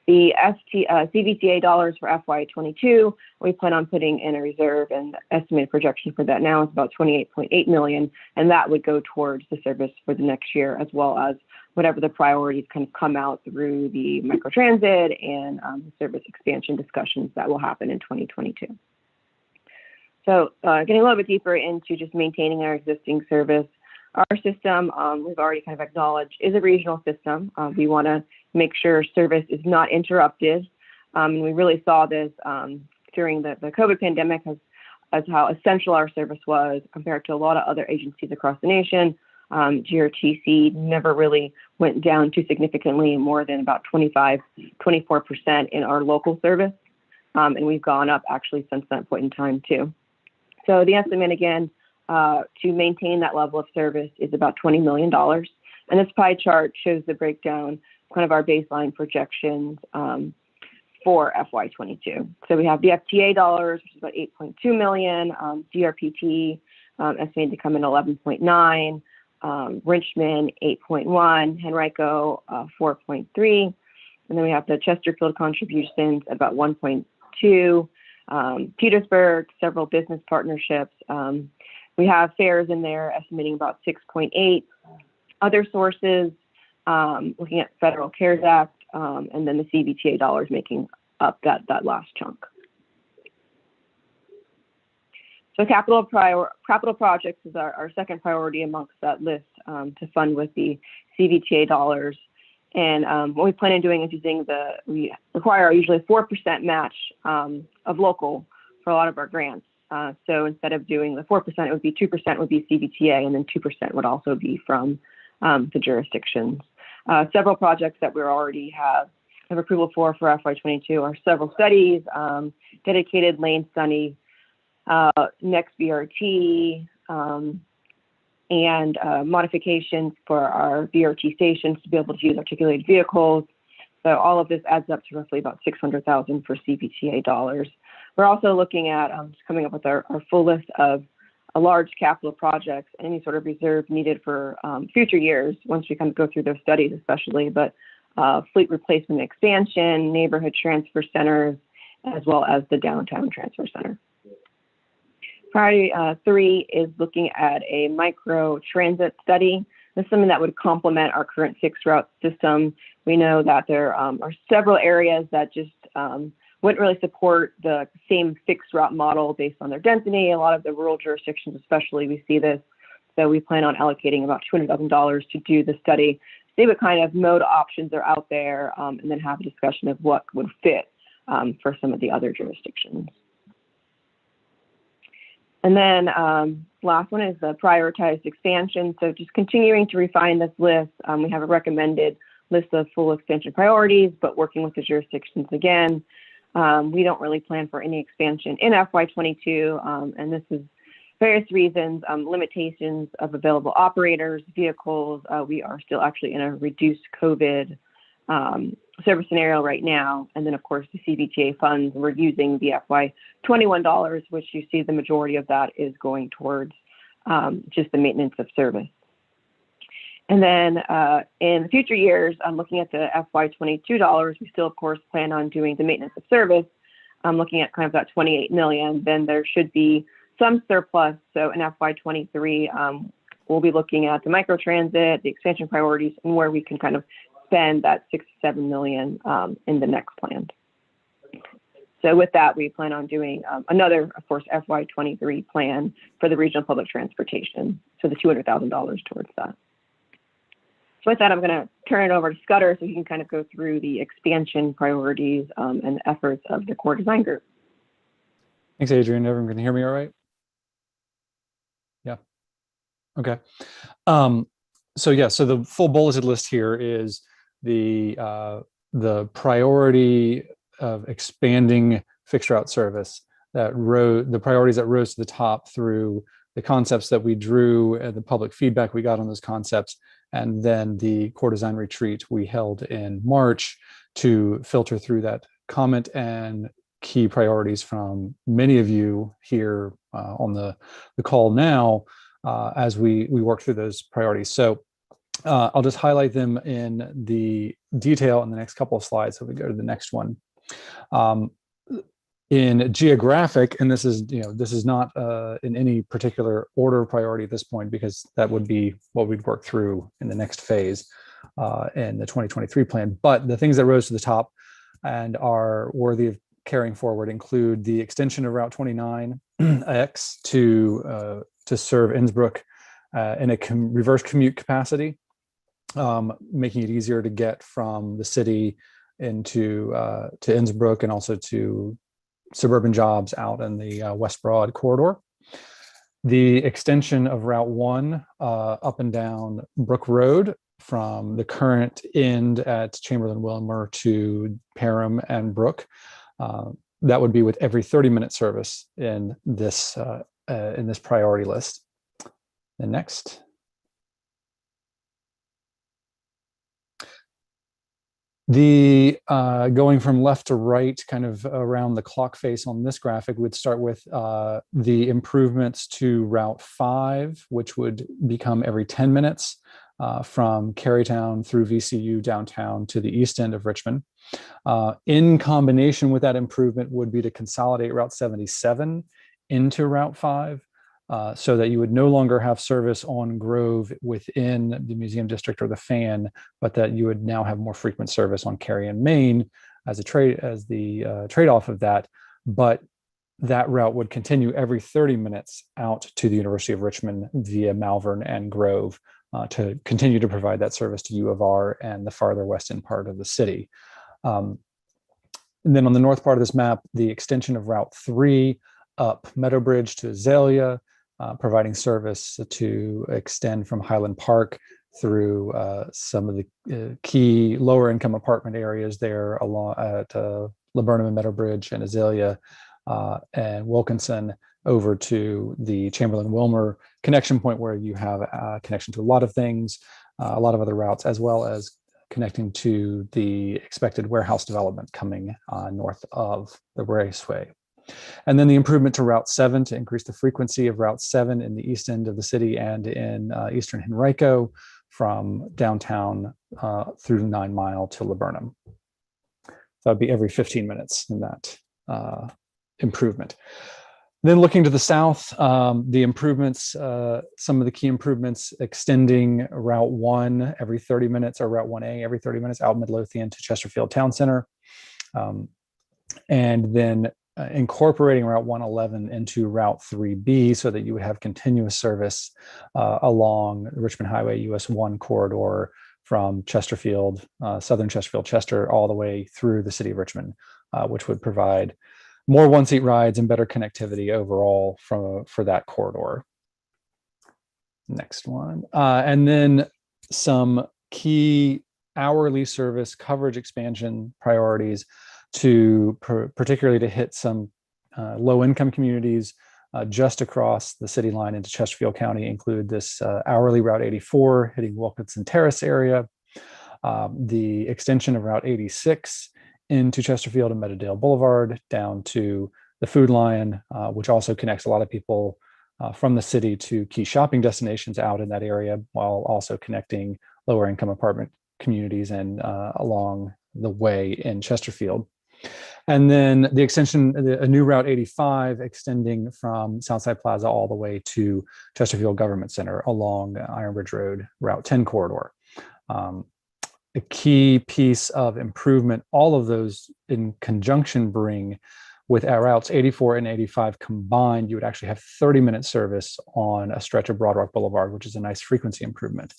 The CVTA dollars for FY22, we plan on putting in a reserve, and the estimated projection for that now is about 28.8 million, and that would go towards the service for the next year, as well as whatever the priorities kind of come out through the microtransit and the service expansion discussions that will happen in 2022. So getting a little bit deeper into just maintaining our existing service. Our system, we've already kind of acknowledged, is a regional system. We want to make sure service is not interrupted. And we really saw this during the COVID pandemic as how essential our service was compared to a lot of other agencies across the nation. GRTC never really went down too significantly, more than about 24% in our local service. And we've gone up actually since that point in time too. So the estimate again, to maintain that level of service is about $20 million. And this pie chart shows the breakdown, kind of our baseline projections for FY22. So we have the FTA dollars, which is about 8.2 million, DRPT estimated to come in 11.9, Richmond 8.1, Henrico 4.3, and then we have the Chesterfield contributions about 1.2, Petersburg, several business partnerships. We have fares in there estimating about 6.8. Other sources, looking at Federal CARES Act, and then the CVTA dollars making up that last chunk. So capital projects is our second priority amongst that list to fund with the CVTA dollars. And what we plan on doing is we require usually a 4% match of local for a lot of our grants. So instead of doing the 4%, it would be 2% would be CVTA, and then 2% would also be from the jurisdictions. Several projects that we already have approval for FY22 are several studies, dedicated lane study, next BRT, and modifications for our BRT stations to be able to use articulated vehicles. So all of this adds up to roughly about $600,000 for CVTA dollars. We're also looking at coming up with our full list of large capital projects, any sort of reserve needed for future years once we kind of go through those studies especially, but fleet replacement expansion, neighborhood transfer centers, as well as the downtown transfer center. Priority 3 is looking at a micro transit study. This is something that would complement our current fixed route system. We know that there are several areas that just wouldn't really support the same fixed route model based on their density. A lot of the rural jurisdictions, especially, we see this. So we plan on allocating about $200,000 to do the study, see what kind of mode options are out there, and then have a discussion of what would fit for some of the other jurisdictions. And then last one is the prioritized expansion. So just continuing to refine this list. We have a recommended list of full expansion priorities, but working with the jurisdictions again. We don't really plan for any expansion in FY22, and this is various reasons, limitations of available operators, vehicles. We are still actually in a reduced COVID service scenario right now. And then of course the CVTA funds, we're using the FY21 dollars, which you see the majority of that is going towards just the maintenance of service. And then in the future years, I'm looking at the FY22 dollars. We still, of course, plan on doing the maintenance of service. I'm looking at kind of that 28 million. Then there should be some surplus. So in FY23, we'll be looking at the microtransit, the expansion priorities, and where we can kind of spend that 6 to 7 million in the next plan. So with that, we plan on doing another, of course, FY23 plan for the regional public transportation. So the $200,000 towards that. So with that, I'm going to turn it over to Scudder so he can kind of go through the expansion priorities and efforts of the core design group. Thanks, Adrian. Everyone can hear me all right? Yeah. Okay. So the full bulleted list here is the priority of expanding fixed route service, the priorities that rose to the top through the concepts that we drew and the public feedback we got on those concepts, and then the core design retreat we held in March to filter through that comment and key priorities from many of you here on the call now, as we work through those priorities. So I'll just highlight them in the detail in the next couple of slides. So we go to the next one. In geographic, and this is not in any particular order of priority at this point, because that would be what we'd work through in the next phase in the 2023 plan. But the things that rose to the top and are worthy of carrying forward include the extension of Route 29X to serve Innsbruck in a reverse commute capacity, making it easier to get from the city into to Innsbruck and also to suburban jobs out in the West Broad corridor. The extension of Route 1 up and down Brook Road from the current end at Chamberlayne, Wimer to Parham and Brook. That would be with every 30-minute service in this priority list. The next. The going from left to right, kind of around the clock face on this graphic, would start with the improvements to Route 5, which would become every 10 minutes from Carytown through VCU downtown to the east end of Richmond. In combination with that improvement would be to consolidate Route 77 into Route 5. So that you would no longer have service on Grove within the Museum District or the Fan, but that you would now have more frequent service on Cary and Main as the trade-off of that. But that route would continue every 30 minutes out to the University of Richmond via Malvern and Grove to continue to provide that service to U of R and the farther western part of the city. And then on the north part of this map, the extension of Route 3 up Meadowbridge to Azalea, providing service to extend from Highland Park through some of the key lower income apartment areas there along at Laburnum and Meadowbridge and Azalea and Wilkinson over to the Chamberlayne Wilmer connection point, where you have a connection to a lot of things, a lot of other routes, as well as connecting to the expected warehouse development coming north of the Raceway. And then the improvement to Route 7 to increase the frequency of Route 7 in the east end of the city and in eastern Henrico from downtown through 9 Mile to Laburnum. So that'd be every 15 minutes in that improvement. Then looking to the south, the improvements, some of the key improvements extending Route 1 every 30 minutes or Route 1A every 30 minutes out Midlothian to Chesterfield Town Center. And then incorporating Route 111 into Route 3B so that you would have continuous service along Richmond Highway US 1 corridor from Chesterfield, southern Chesterfield, Chester, all the way through the city of Richmond, which would provide more one-seat rides and better connectivity overall for that corridor. Next one. And then some key hourly service coverage expansion priorities to particularly to hit some low-income communities just across the city line into Chesterfield County include this hourly Route 84 hitting Wilkinson Terrace area, the extension of Route 86 into Chesterfield and Meadowdale Boulevard down to the Food Lion, which also connects a lot of people from the city to key shopping destinations out in that area, while also connecting lower-income apartment communities and along the way in Chesterfield. And then the extension, a new Route 85 extending from Southside Plaza all the way to Chesterfield Government Center along Ironbridge Road, Route 10 corridor. A key piece of improvement, all of those in conjunction bring with our routes 84 and 85 combined, you would actually have 30-minute service on a stretch of Broad Rock Boulevard, which is a nice frequency improvement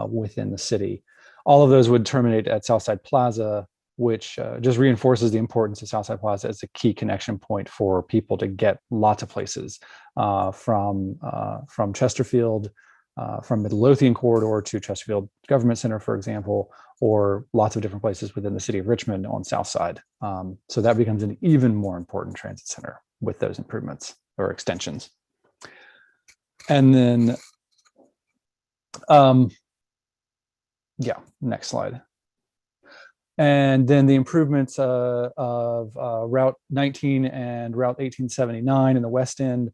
within the city. All of those would terminate at Southside Plaza, which just reinforces the importance of Southside Plaza as a key connection point for people to get lots of places from Chesterfield, from Midlothian corridor to Chesterfield Government Center, for example, or lots of different places within the city of Richmond on Southside. So that becomes an even more important transit center with those improvements or extensions. And then, yeah, next slide. And then the improvements of Route 19 and Route 1879 in the West End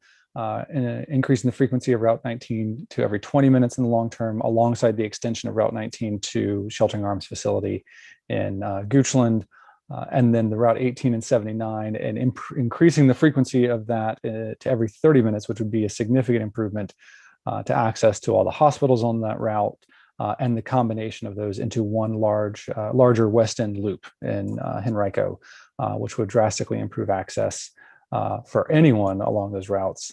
increasing the frequency of Route 19 to every 20 minutes in the long term, alongside the extension of Route 19 to Sheltering Arms Facility in Goochland, and then the Route 18 and 79, and increasing the frequency of that to every 30 minutes, which would be a significant improvement to access to all the hospitals on that route, and the combination of those into one larger West End loop in Henrico, which would drastically improve access for anyone along those routes,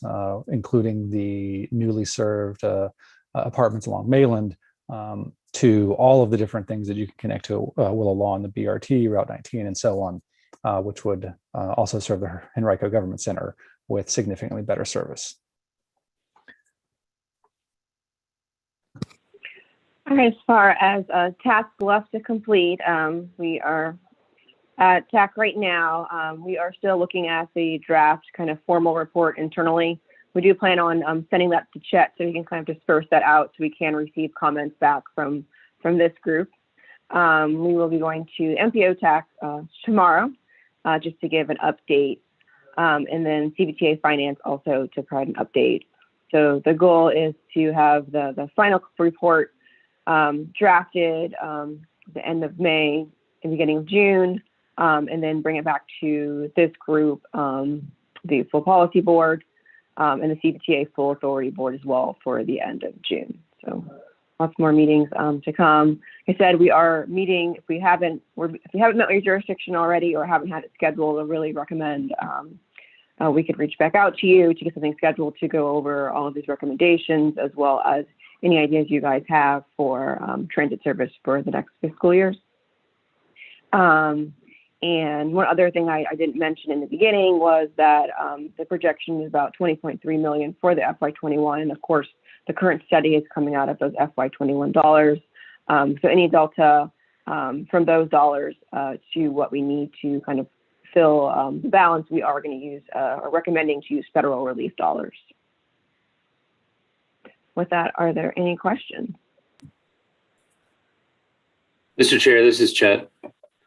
including the newly served apartments along Mayland, to all of the different things that you can connect to Willow Law and the BRT, Route 19, and so on, which would also serve the Henrico Government Center with significantly better service. All right, as far as tasks left to complete, we are at TAC right now. We are still looking at the draft kind of formal report internally. We do plan on sending that to Chet so he can kind of disperse that out so we can receive comments back from this group. We will be going to MPO TAC tomorrow just to give an update, and then CVTA Finance also to provide an update. So the goal is to have the final report drafted the end of May and beginning of June, and then bring it back to this group, the full policy board, and the CVTA full authority board as well for the end of June. So lots more meetings to come. Like I said, we are meeting. If you haven't met your jurisdiction already or haven't had it scheduled, I really recommend we could reach back out to you to get something scheduled to go over all of these recommendations, as well as any ideas you guys have for transit service for the next fiscal years. And one other thing I didn't mention in the beginning was that the projection is about $20.3 million for the FY21. And of course, the current study is coming out of those FY21 dollars. So any delta from those dollars to what we need to kind of fill the balance, we are going to use, or recommending to use federal relief dollars. With that, are there any questions? Mr. Chair, this is Chet.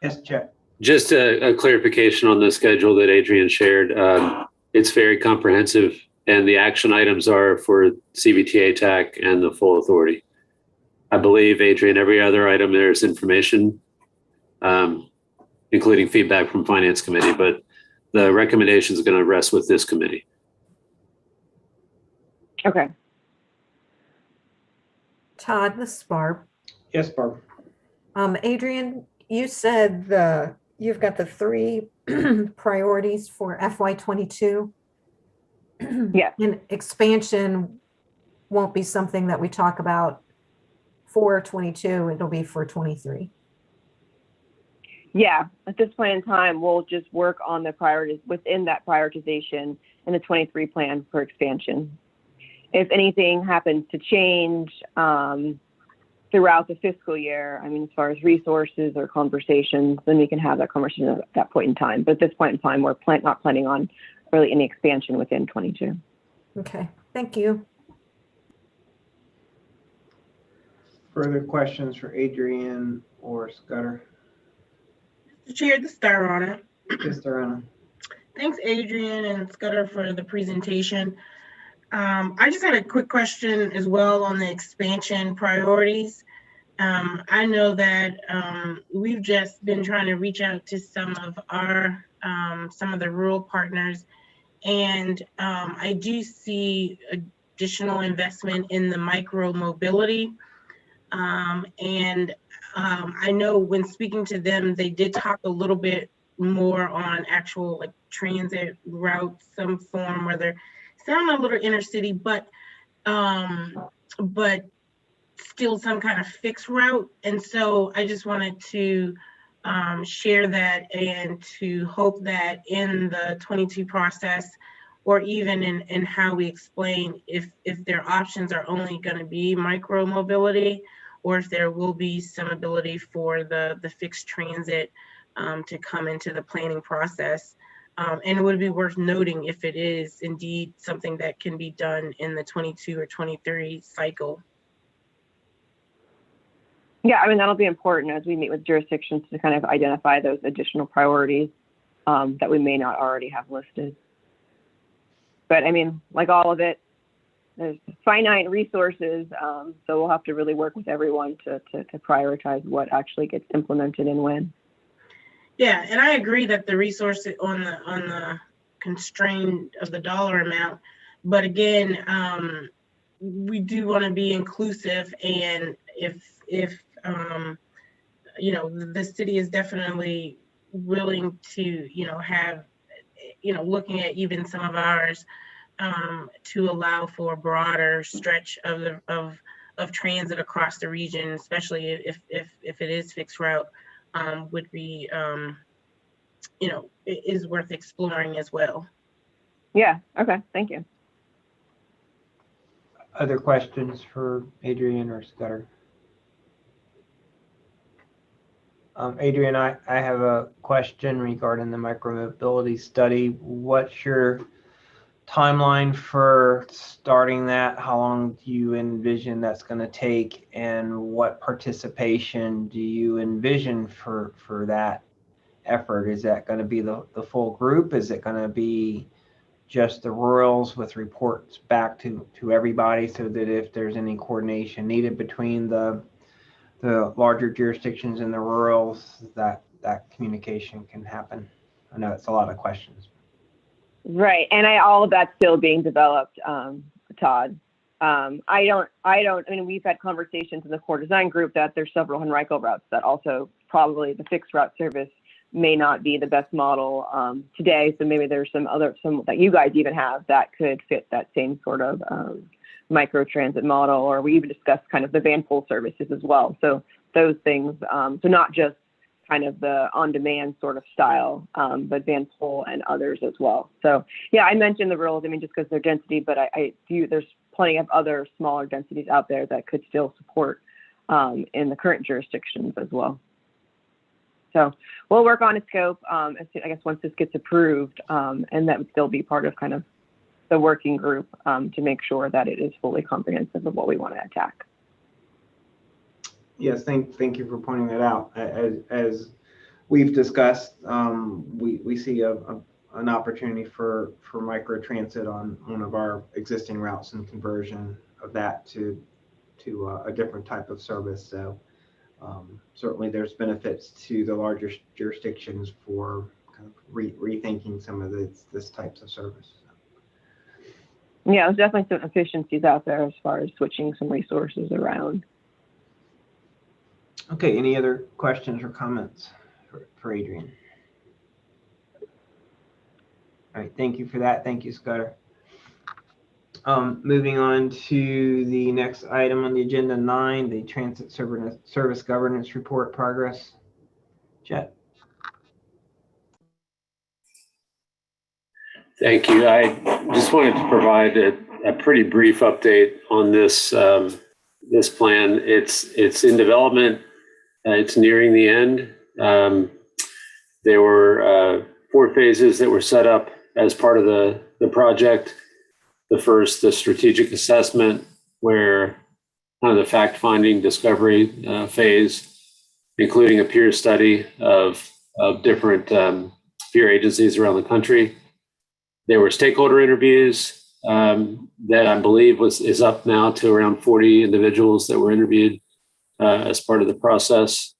Yes, Chet. Just a clarification on the schedule that Adrian shared. It's very comprehensive, and the action items are for CVTA TAC and the full authority. I believe, Adrian, every other item there's information, including feedback from Finance Committee, but the recommendation is going to rest with this committee. Okay. Todd, this is Barb. Yes, Barb. Adrian, you said you've got the 3 priorities for FY22. Yeah. And expansion won't be something that we talk about for 22. It'll be for 23. Yeah, at this point in time, we'll just work on the priorities within that prioritization and the 23 plan for expansion. If anything happens to change throughout the fiscal year, I mean, as far as resources or conversations, then we can have that conversation at that point in time. But at this point in time, we're not planning on really any expansion within 22. Okay, thank you. Further questions for Adrian or Scudder? Mr. Chair, this is Diana. Yes, Diana. Thanks, Adrian and Scudder, for the presentation. I just had a quick question as well on the expansion priorities. I know that we've just been trying to reach out to some of the rural partners, and I do see additional investment in the micro mobility. I know when speaking to them, they did talk a little bit more on actual like transit routes, some form where they're sound a little inner city, but still some kind of fixed route. And so I just wanted to share that and to hope that in the 22 process, or even in how we explain if their options are only going to be micro mobility, or if there will be some ability for the fixed transit to come into the planning process. And it would be worth noting if it is indeed something that can be done in the 22 or 23 cycle. Yeah, I mean, that'll be important as we meet with jurisdictions to kind of identify those additional priorities that we may not already have listed. But I mean, like all of it, there's finite resources, so we'll have to really work with everyone to prioritize what actually gets implemented and when. Yeah, and I agree that the resources on the constraint of the dollar amount, but again, we do want to be inclusive, and if you know, the city is definitely willing to, you know, have, you know, looking at even some of ours to allow for a broader stretch of transit across the region, especially if it is fixed route, would be, you know, is worth exploring as well. Yeah. Okay. Thank you. Other questions for Adrian or Scudder? Adrian, I have a question regarding the micromobility study. What's your timeline for starting that? How long do you envision that's going to take, and what participation do you envision for that effort? Is that going to be the full group? Is it going to be just the rurals with reports back to everybody, so that if there's any coordination needed between the larger jurisdictions and the rurals, that communication can happen? I know it's a lot of questions. Right, and all of that's still being developed, Todd. I mean, we've had conversations in the core design group that there's several Henrico routes that also probably the fixed route service may not be the best model today. So maybe there's some that you guys even have that could fit that same sort of micro transit model, or we even discussed kind of the van pool services as well. So those things, so not just kind of the on-demand sort of style, but van pool and others as well. So yeah, I mentioned the rurals, I mean, just because they're density, but I do, there's plenty of other smaller densities out there that could still support in the current jurisdictions as well. So we'll work on a scope, I guess, once this gets approved, and that would still be part of kind of the working group to make sure that it is fully comprehensive of what we want to attack. Yes, thank you for pointing that out. As we've discussed, we see an opportunity for micro transit on one of our existing routes and conversion of that to a different type of service. So certainly there's benefits to the larger jurisdictions for kind of rethinking some of this types of service. Yeah, there's definitely some efficiencies out there as far as switching some resources around. Okay, any other questions or comments for Adrian? All right, thank you for that. Thank you, Scudder. Moving on to the next item on the agenda, 9, the Transit Service Governance Report progress. Jet. Thank you. I just wanted to provide a pretty brief update on this this plan. It's in development. It's nearing the end. There were 4 phases that were set up as part of the project. The first, the strategic assessment, where kind of the fact-finding discovery phase, including a peer study of different peer agencies around the country. There were stakeholder interviews that I believe is up now to around 40 individuals that were interviewed as part of the process,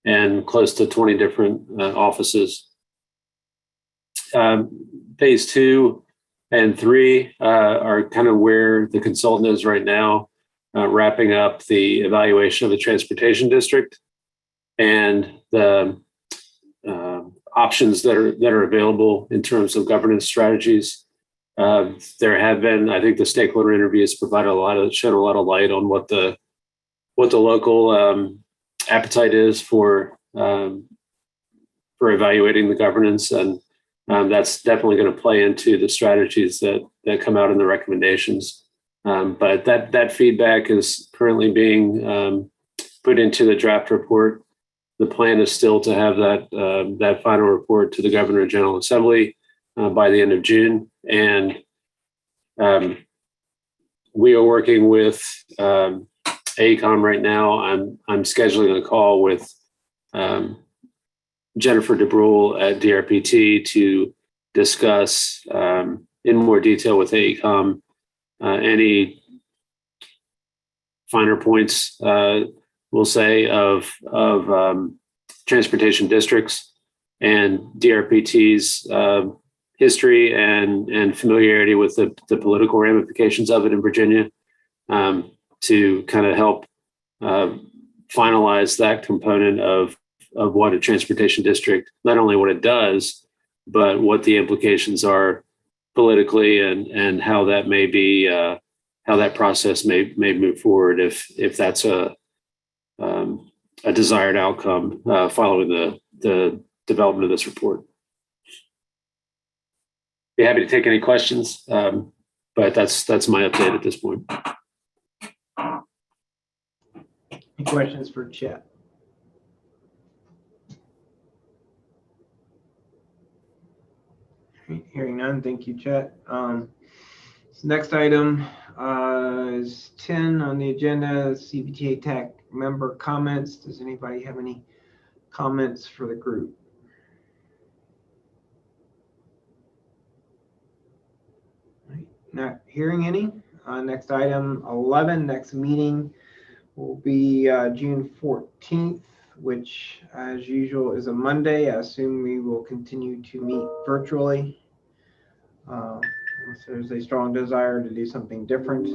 and close to 20 different offices. Phase 2 and 3 are kind of where the consultant is right now, wrapping up the evaluation of the transportation district and the options that are available in terms of governance strategies. There have been, I think, the stakeholder interviews provided shed a lot of light on what the local appetite is for evaluating the governance, and that's definitely going to play into the strategies that come out in the recommendations. But that feedback is currently being put into the draft report. The plan is still to have that final report to the Governor General Assembly by the end of June, and we are working with AECOM right now. I'm scheduling a call with Jennifer DeBrule at DRPT to discuss in more detail with AECOM any finer points, we'll say, of transportation districts and DRPT's history and familiarity with the political ramifications of it in Virginia, to kind of help finalize that component of what a transportation district, not only what it does, but what the implications are politically and how that may be, how that process may move forward if that's a desired outcome following the development of this report. Be happy to take any questions, but that's my update at this point. Any questions for Chet? Hearing none, thank you, Chet. Next item is 10 on the agenda, CVTA TAC member comments. Does anybody have any comments for the group? Not hearing any. Next item 11, next meeting will be June 14th, which as usual is a Monday. I assume we will continue to meet virtually. Unless there's a strong desire to do something different.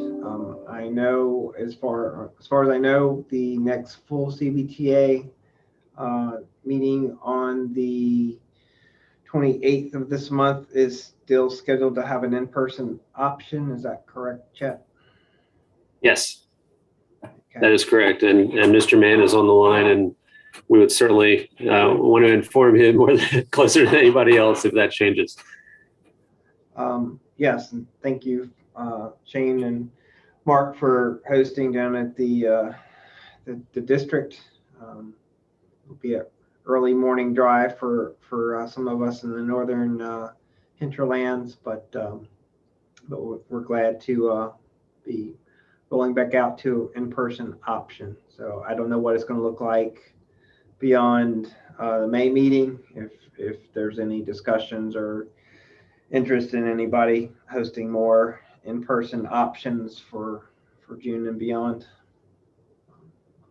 I know as far as I know, the next full CVTA meeting on the 28th of this month is still scheduled to have an in-person option. Is that correct, Chet? Yes, okay. That is correct. And Mr. Mann is on the line, and we would certainly want to inform him closer than anybody else if that changes. Yes, and thank you, Shane and Mark, for hosting down at the district. It'll be an early morning drive for some of us in the northern hinterlands, but we're glad to be rolling back out to in-person option. So I don't know what it's going to look like beyond the May meeting, if there's any discussions or interest in anybody hosting more in-person options for June and beyond.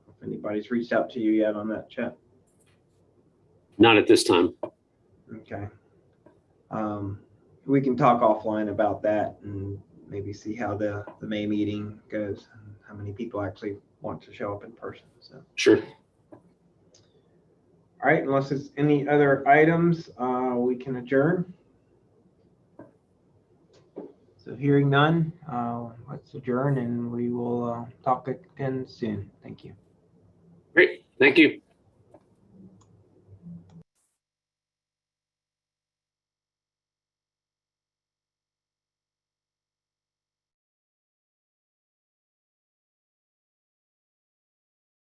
If anybody's reached out to you yet on that, Chat? Not at this time. Okay. We can talk offline about that and maybe see how the May meeting goes and how many people actually want to show up in person. So Sure. All right, unless there's any other items, we can adjourn. So hearing none, let's adjourn and we will talk again soon. Thank you. Great. Thank you.